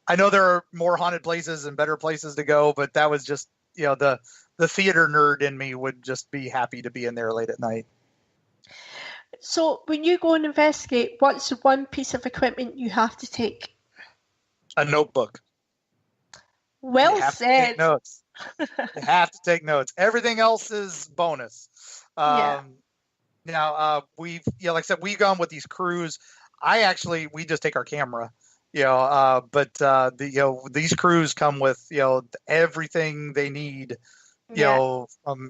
I know there are more haunted places and better places to go, but that was just, the theater nerd in me would just be happy to be in there late at night. So when you go and investigate, what's the one piece of equipment you have to take? A notebook. Well said. Notes. You have to take notes. Everything else is bonus. Now, we've, like I said, we've gone with these crews. We just take our camera, but these crews come with, everything they need, from,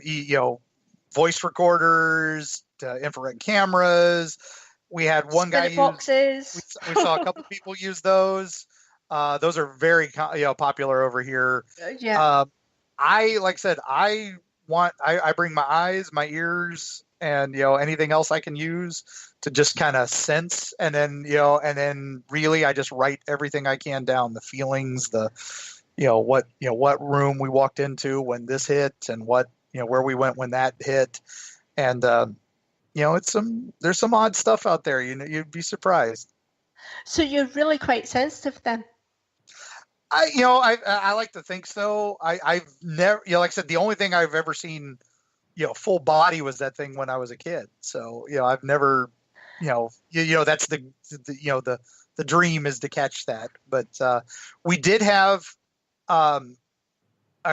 voice recorders to infrared cameras. We had one guy use boxes. We saw a couple people use those. Those are very, popular over here. Like I said, I bring my eyes, my ears, and anything else I can use to just kind of sense, and then really I just write everything I can down, the feelings, what room we walked into when this hit, and what where we went when that hit, and there's some odd stuff out there. You'd be surprised. So you're really quite sensitive then. I like to think so. I've never, like I said, the only thing I've ever seen, full body was that thing when I was a kid. So, I've never, that's the dream is to catch that. But we did have a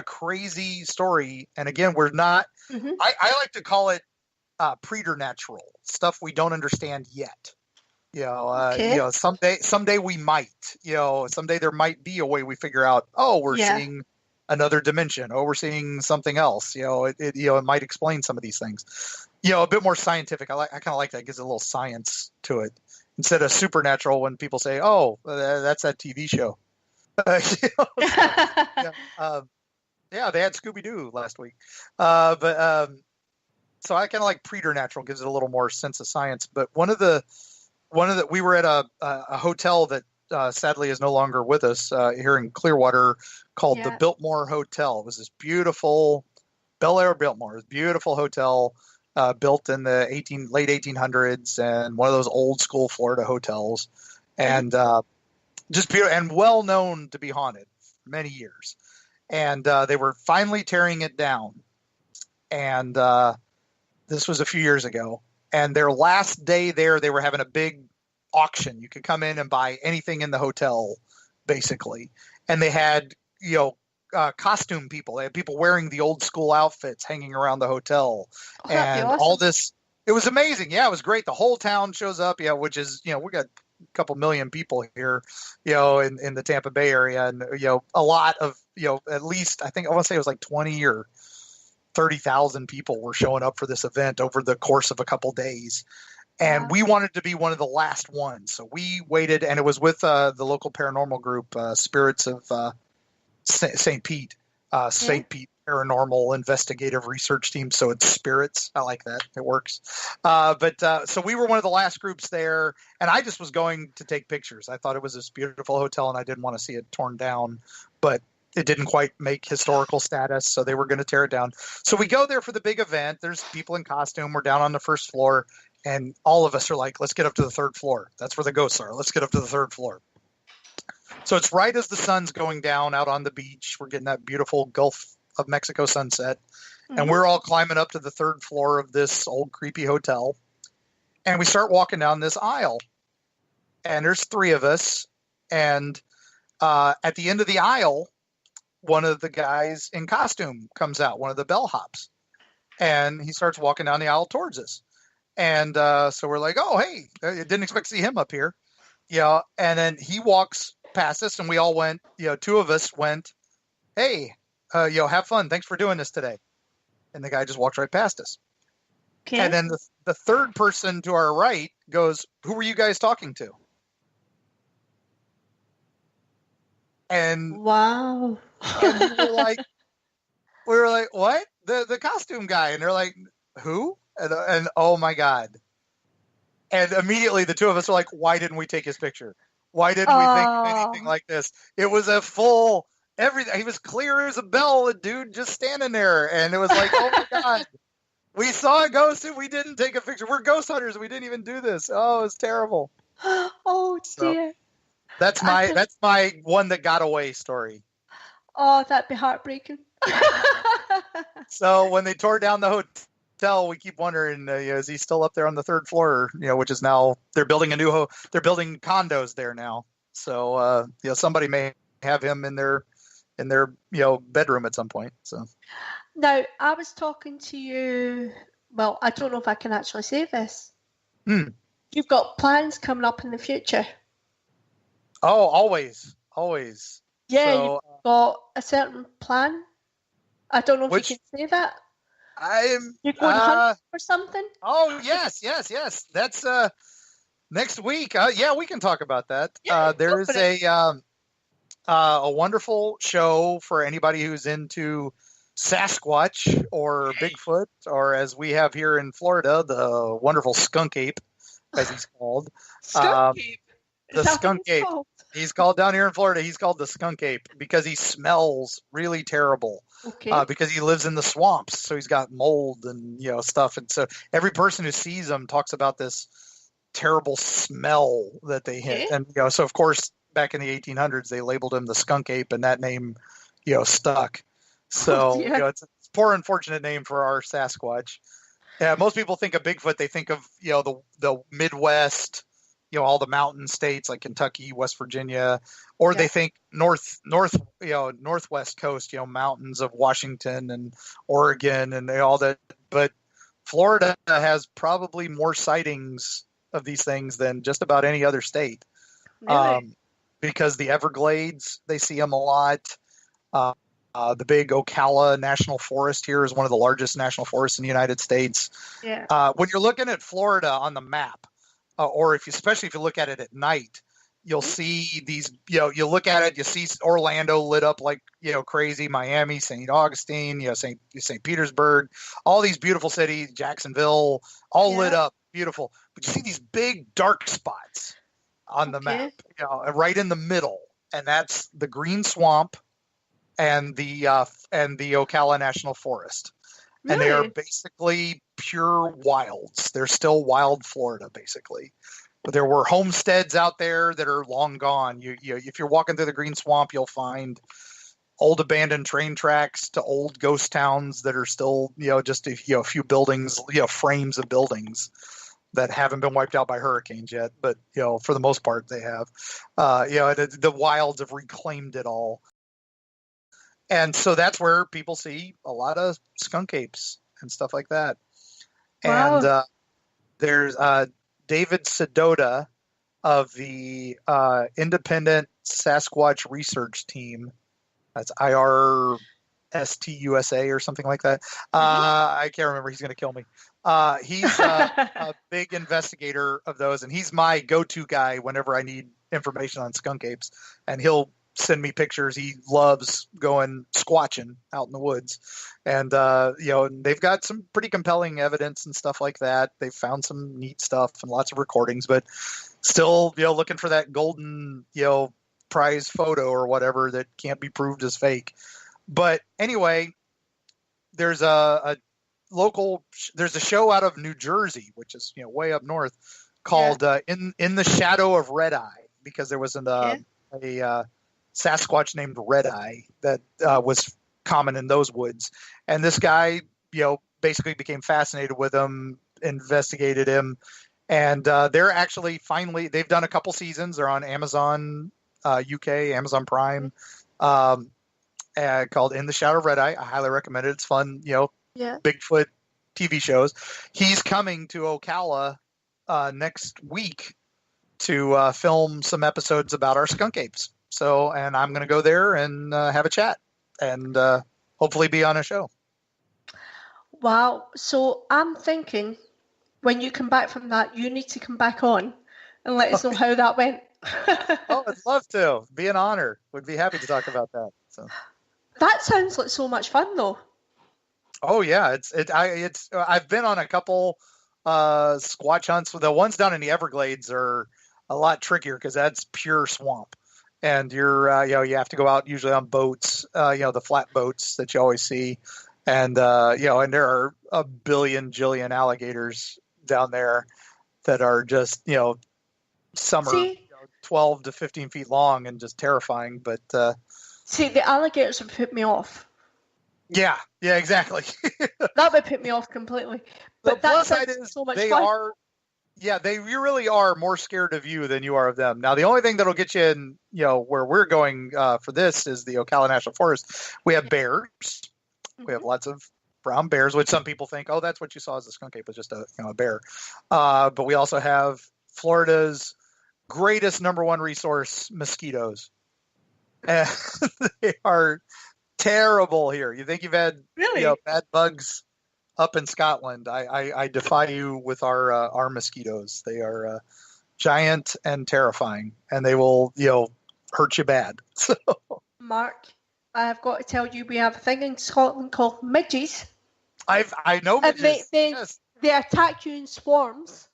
crazy story. And again, we're not, I like to call it preternatural stuff we don't understand yet. Someday we might, someday there might be a way we figure out, we're seeing another dimension. We're seeing something else. It might explain some of these things. A bit more scientific. I kind of like that. It gives a little science to it instead of supernatural. When people say, that's that TV show. They had Scooby-Doo last week. So I kind of like preternatural. Gives it a little more sense of science. But we were at a hotel that sadly is no longer with us here in Clearwater, called the Biltmore Hotel. It was this beautiful Bel Air Biltmore, this beautiful hotel built in the late 1800s, and one of those old school Florida hotels, and just beautiful and well known to be haunted for many years. and they were finally tearing it down. And this was a few years ago. And their last day there, they were having a big auction. You could come in and buy anything in the hotel, basically. And they had, costume people. They had people wearing the old school outfits hanging around the hotel. Oh, that'd be And awesome. all this, it was amazing. Yeah, it was great. The whole town shows up, which is, we got a couple million people here, in the Tampa Bay area. And, a lot of, at least, I want to say it was like 20 or 30,000 people were showing up for this event over the course of a couple days. And Wow. we wanted to be one of the last ones. So we waited, and it was with the local paranormal group, Spirits of St. Pete, St. Pete Paranormal Investigative Research Team. So it's Spirits. I like that. It works. So we were one of the last groups there, and I just was going to take pictures. I thought it was this beautiful hotel, and I didn't want to see it torn down. But it didn't quite make historical status, so they were going to tear it down. So we go there for the big event. There's people in costume. We're down on the first floor, and all of us are like, let's get up to the third floor. That's where the ghosts are. Let's get up to the third floor. So it's right as the sun's going down out on the beach. We're getting that beautiful Gulf of Mexico sunset, and we're all climbing up to the third floor of this old creepy hotel. And we start walking down this aisle, and there's three of us. And at the end of the aisle, one of the guys in costume comes out, one of the bellhops, and he starts walking down the aisle towards us. And so we're like, oh, hey, I didn't expect to see him up here. And then he walks past us, and we all went, two of us went, hey, have fun. Thanks for doing this today. And the guy just walked right past us. Okay. And then the third person to our right goes, who were you guys talking to? And Wow. and we were like, what? The costume guy. And they're like, who? And oh my God. And immediately the two of us are like, why didn't we take his picture? Why didn't we think of anything like this? It was a full everything. He was clear as a bell, the dude just standing there. And it was like, oh my God. We saw a ghost and we didn't take a picture. We're ghost hunters. We didn't even do this. Oh, it was terrible. Oh dear. That's my one that got away story. Oh, that'd be heartbreaking. So when they tore down the hotel, we keep wondering, is he still up there on the third floor? Which is now they're building they're building condos there now. So somebody may have him in their bedroom at some point. So Now, I was talking to you. Well, I don't know if I can actually say this. You've got plans coming up in the future. Oh, always. Yeah, So, you've got a certain plan. I don't know if you can say that. You're going hunting or something? Oh, yes. That's next week. Yeah, we can talk about that. Yeah, there is a wonderful show for anybody who's into Sasquatch or Bigfoot, or as we have here in Florida, the wonderful skunk ape, as he's called. Skunk ape. The skunk ape. Called? He's called down here in Florida. He's called the skunk ape because he smells really terrible. Okay. Because he lives in the swamps, so he's got mold and stuff. And so every person who sees him talks about this terrible smell that they hit. Okay. And so of course back in the 1800s they labeled him the skunk ape, and that name stuck. So it's a poor unfortunate name for our Sasquatch. Yeah, most people think of Bigfoot. They think of the Midwest. All the mountain states like Kentucky, West Virginia, or they think northwest coast, mountains of Washington and Oregon and all that. But Florida has probably more sightings of these things than just about any other state. Really? Because the Everglades, they see them a lot. The big Ocala National Forest here is one of the largest national forests in the United States. Yeah. When you're looking at Florida on the map, or especially if you look at it at night, you'll see these, you look at it, you see Orlando lit up like, crazy, Miami, St. Augustine, St. Petersburg, all these beautiful cities, Jacksonville, all lit up, beautiful. But you see these big dark spots on the map, right in the middle. And that's the Green Swamp and the Ocala National Forest. Really? And they are basically pure wilds. They're still wild Florida, basically. But there were homesteads out there that are long gone. If you're walking through the Green Swamp, you'll find old abandoned train tracks to old ghost towns that are still, just a few buildings, frames of buildings that haven't been wiped out by hurricanes yet. But, for the most part, they have. The wilds have reclaimed it all. And so that's where people see a lot of skunk apes and stuff like that. Wow. And there's David Sedota of the Independent Sasquatch Research Team. That's IRSTUSA or something like that. I can't remember. He's going to kill me. He's a big investigator of those, and he's my go-to guy whenever I need information on skunk apes. And he'll send me pictures. He loves going squatching out in the woods. And, they've got some pretty compelling evidence and stuff like that. They've found some neat stuff and lots of recordings, but still, looking for that golden, prize photo or whatever that can't be proved as fake. But anyway, there's a show out of New Jersey, which is, way up north, called In the Shadow of Red Eye, because there was a Sasquatch named Red Eye that was common in those woods. And this guy, basically became fascinated with him, investigated him. And they're actually they've done a couple seasons. They're on Amazon UK, Amazon Prime, called In the Shadow of Red Eye. I highly recommend it. It's fun, Bigfoot TV shows. He's coming to Ocala next week to film some episodes about our skunk apes. So, and I'm going to go there and have a chat and hopefully be on a show. Wow. So I'm thinking when you come back from that, you need to come back on and let us know how that went. Oh, I'd love to. Be an honor. Would be happy to talk about that. So that sounds like so much fun, though. Oh yeah, I've been on a couple squatch hunts. The ones down in the Everglades are a lot trickier because that's pure swamp. And you're, you have to go out usually on boats, the flat boats that you always see. And, and there are a jillion alligators down there that are just, some are 12 to 15 feet long and just terrifying. But see, the alligators would put me off. Yeah, exactly. That would put me off completely. But the that's plus side is so much they fun. are. Yeah, they really are more scared of you than you are of them. Now, the only thing that'll get you in, where we're going for this is the Ocala National Forest. We have bears. Mm-hmm. We have lots of brown bears, which some people think, oh, that's what you saw as a skunk ape was just a bear. But we also have Florida's greatest number one resource, mosquitoes. And they are terrible here. You think you've had bad bugs up in Scotland? I defy you with our mosquitoes. They are giant and terrifying, and they will hurt you bad. So, Mark, I've got to tell you, we have a thing in Scotland called midges. I know midges. And they attack you in swarms.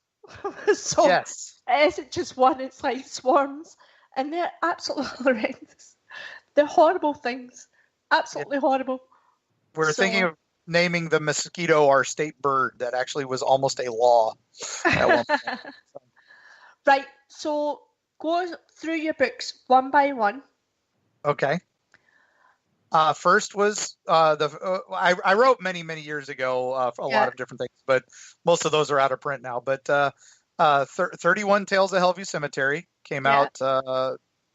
So yes. It isn't just one; it's like swarms, and they're absolutely horrendous. They're horrible things. Absolutely horrible. We're thinking of naming the mosquito our state bird. That actually was almost a law at one point. Right. So go through your books one by one. Okay. First was I wrote many years ago a lot of different things, but most of those are out of print now. But 31 Tales of Hellview Cemetery came out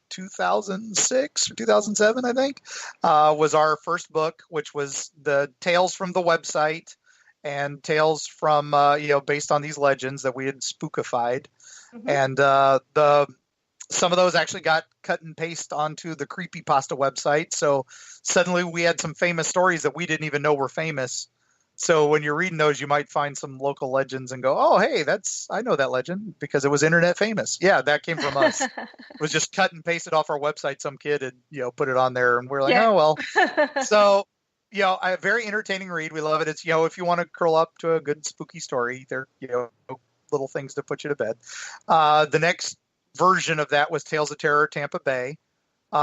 2006 or 2007, I think, was our first book, which was the tales from the website and tales from, based on these legends that we had spookified. Mm-hmm. And some of those actually got cut and paste onto the Creepypasta website. So suddenly we had some famous stories that we didn't even know were famous. So when you're reading those, you might find some local legends and go, oh, hey, I know that legend because it was internet famous. Yeah, that came from us. It was just cut and pasted off our website. Some kid had, put it on there and we're like, oh, well. So, a very entertaining read. We love it. It's, if you want to curl up to a good spooky story, they're, little things to put you to bed. The next version of that was Tales of Terror Tampa Bay,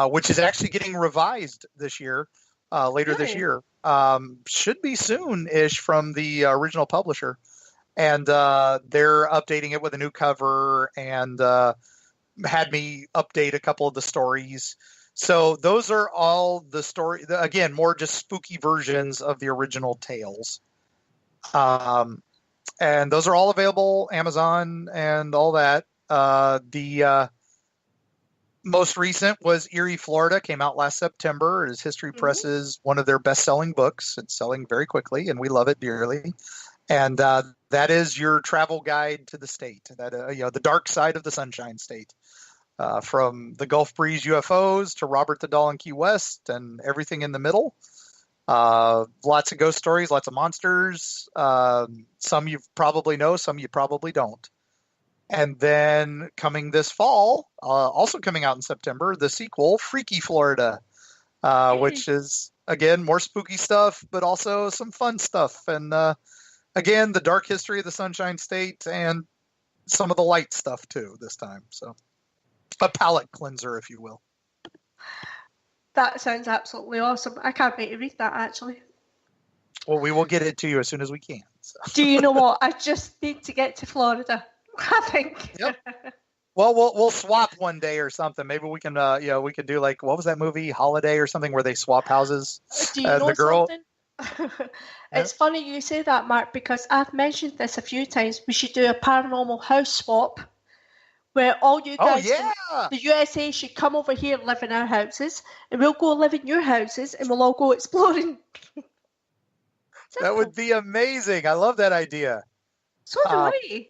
which is actually getting revised this year, later this year. Should be soon-ish from the original publisher. And they're updating it with a new cover and had me update a couple of the stories. So those are all the story. Again, more just spooky versions of the original tales. And those are all available, Amazon and all that. The most recent was Erie, Florida, came out last September. It is History Press's one of their best-selling books. It's selling very quickly, and we love it dearly. And that is your travel guide to the state, the dark side of the Sunshine State, from the Gulf Breeze UFOs to Robert the Doll in Key West and everything in the middle. Lots of ghost stories, lots of monsters. Some you probably know, some you probably don't. And then coming this fall, also coming out in September, the sequel, Freaky Florida, which is, again, more spooky stuff, but also some fun stuff. And again, the dark history of the Sunshine State and some of the light stuff, too, this time. So a palate cleanser, if you will. That sounds absolutely awesome. I can't wait to read that, actually. Well, we will get it to you as soon as we can. So. Do you know what? I just need to get to Florida, I think. Yep. Well, we'll swap one day or something. Maybe we can, we could do like, what was that movie, Holiday or something, where they swap houses? Do you know the girl? something? It's funny you say that, Mark, because I've mentioned this a few times. We should do a paranormal house swap, where all you guys in the USA should come over here and live in our houses, and we'll go live in your houses, and we'll all go exploring. That would be amazing. I love that idea. So do I.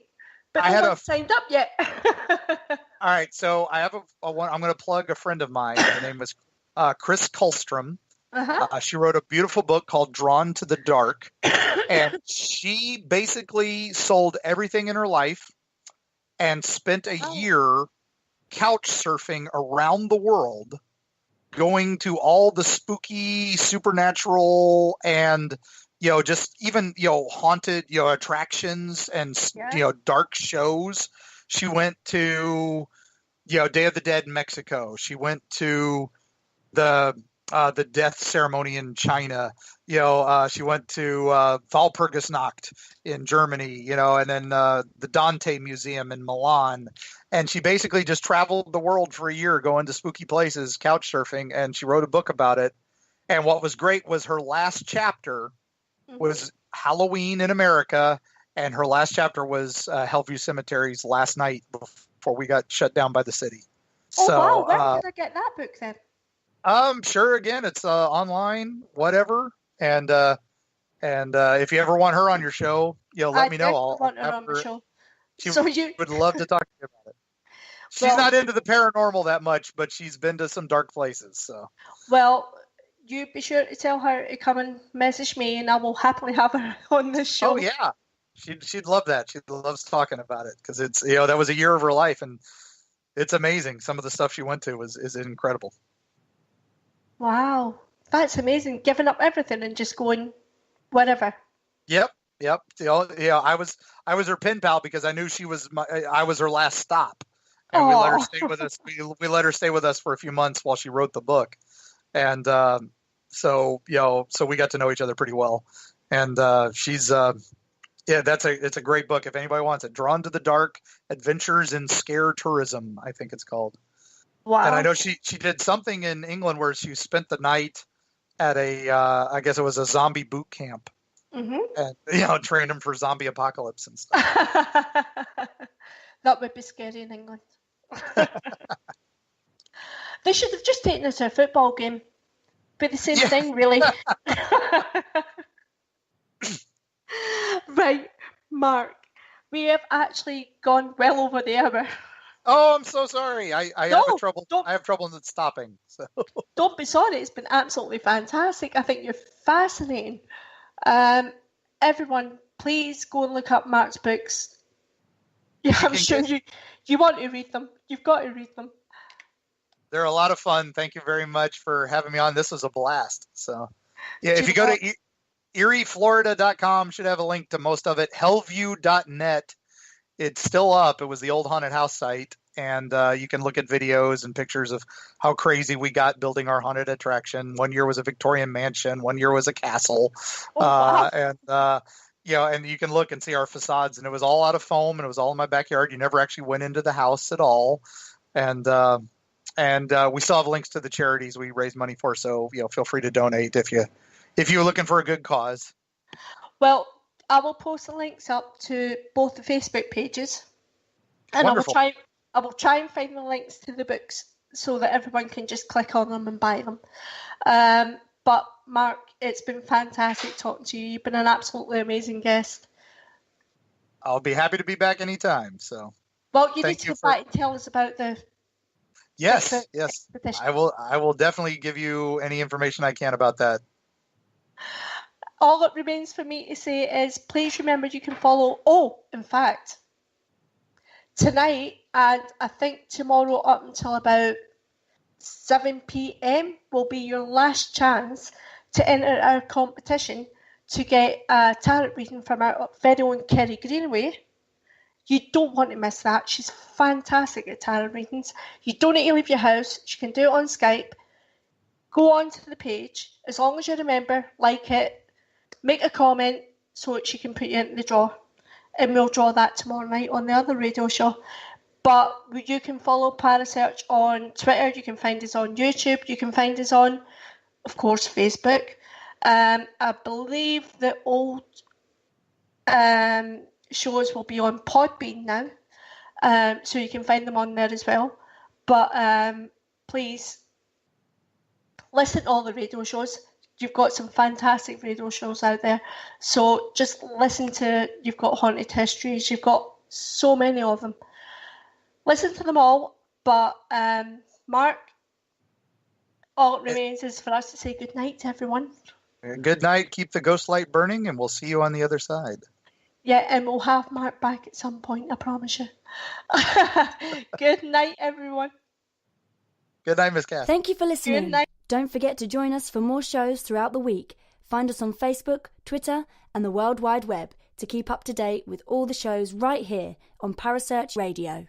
But I no one's signed up yet. All right, so I have one. I'm going to plug a friend of mine. Her name is Chris Kullstrom. She wrote a beautiful book called Drawn to the Dark, and she basically sold everything in her life and spent a year couch surfing around the world, going to all the spooky, supernatural, and just even haunted attractions and dark shows. She went to Day of the Dead in Mexico. She went to the death ceremony in China. She went to Walpurgisnacht in Germany, and then the Dante Museum in Milan. And she basically just traveled the world for a year, going to spooky places, couch surfing, and she wrote a book about it. And what was great was her last chapter was Halloween in America, and her last chapter was Hellview Cemetery's last night before we got shut down by the city. Wow, where did I get that book then? Sure. Again, it's online, whatever. And if you ever want her on your show, let me know. I'll want her on the show. She would love to talk to you about it. She's not into the paranormal that much, but she's been to some dark places. So. Well, you be sure to tell her to come and message me, and I will happily have her on this show. Oh yeah, she'd love that. She loves talking about it because it's that was a year of her life, and it's amazing. Some of the stuff she went to is incredible. Wow, that's amazing! Giving up everything and just going wherever. Yep. I was her pen pal because I knew I was her last stop, and we let her stay with us. We let her stay with us for a few months while she wrote the book, and so we got to know each other pretty well. And she's it's a great book if anybody wants it. Drawn to the Dark: Adventures in Scare Tourism, I think it's called. Wow. And I know she did something in England where she spent the night at I guess it was a zombie boot camp. And trained them for zombie apocalypse and stuff. That would be scary in England. They should have just taken us to a football game. Be the same thing, really. Right, Mark. We have actually gone well over the hour. Oh, I'm so sorry. I have trouble. I have trouble in stopping. So don't be sorry. It's been absolutely fantastic. I think you're fascinating. Everyone, please go and look up Mark's books. Yeah, I'm sure you want to read them. You've got to read them. They're a lot of fun. Thank you very much for having me on. This was a blast. So, if you go to EerieFlorida.com, should have a link to most of it. Hellview.net. It's still up. It was the old haunted house site. And you can look at videos and pictures of how crazy we got building our haunted attraction. One year was a Victorian mansion. One year was a castle. Wow. And you can look and see our facades. And it was all out of foam, and it was all in my backyard. You never actually went into the house at all. And And we still have links to the charities we raise money for, so feel free to donate if you're looking for a good cause. Well, I will post the links up to both the Facebook pages, and Wonderful. I will try and find the links to the books so that everyone can just click on them and buy them. But Mark, it's been fantastic talking to you. You've been an absolutely amazing guest. I'll be happy to be back anytime. So, well, you need to come back and tell us about the. Yes. Expedition. I will definitely give you any information I can about that. All that remains for me to say is please remember you can follow. Oh, in fact, tonight and I think tomorrow up until about 7 p.m. will be your last chance to enter our competition to get a tarot reading from our very own Kerry Greenaway. You don't want to miss that. She's fantastic at tarot readings. You don't need to leave your house. You can do it on Skype. Go onto the page. As long as you remember, like it, make a comment so that she can put you into the draw. And we'll draw that tomorrow night on the other radio show. But you can follow Parasearch on Twitter. You can find us on YouTube. You can find us on, of course, Facebook. I believe the old shows will be on Podbean now, so you can find them on there as well. But please listen to all the radio shows. You've got some fantastic radio shows out there, so just listen to. You've got Haunted Histories. You've got so many of them. Listen to them all. But Mark, all it remains is for us to say good night to everyone. Good night. Keep the ghost light burning, and we'll see you on the other side. Yeah, and we'll have Mark back at some point, I promise you. Good night, everyone. Good night, Miss Caz. Thank you for listening. Good night. Don't forget to join us for more shows throughout the week. Find us on Facebook, Twitter, and the World Wide Web to keep up to date with all the shows right here on Parasearch Radio.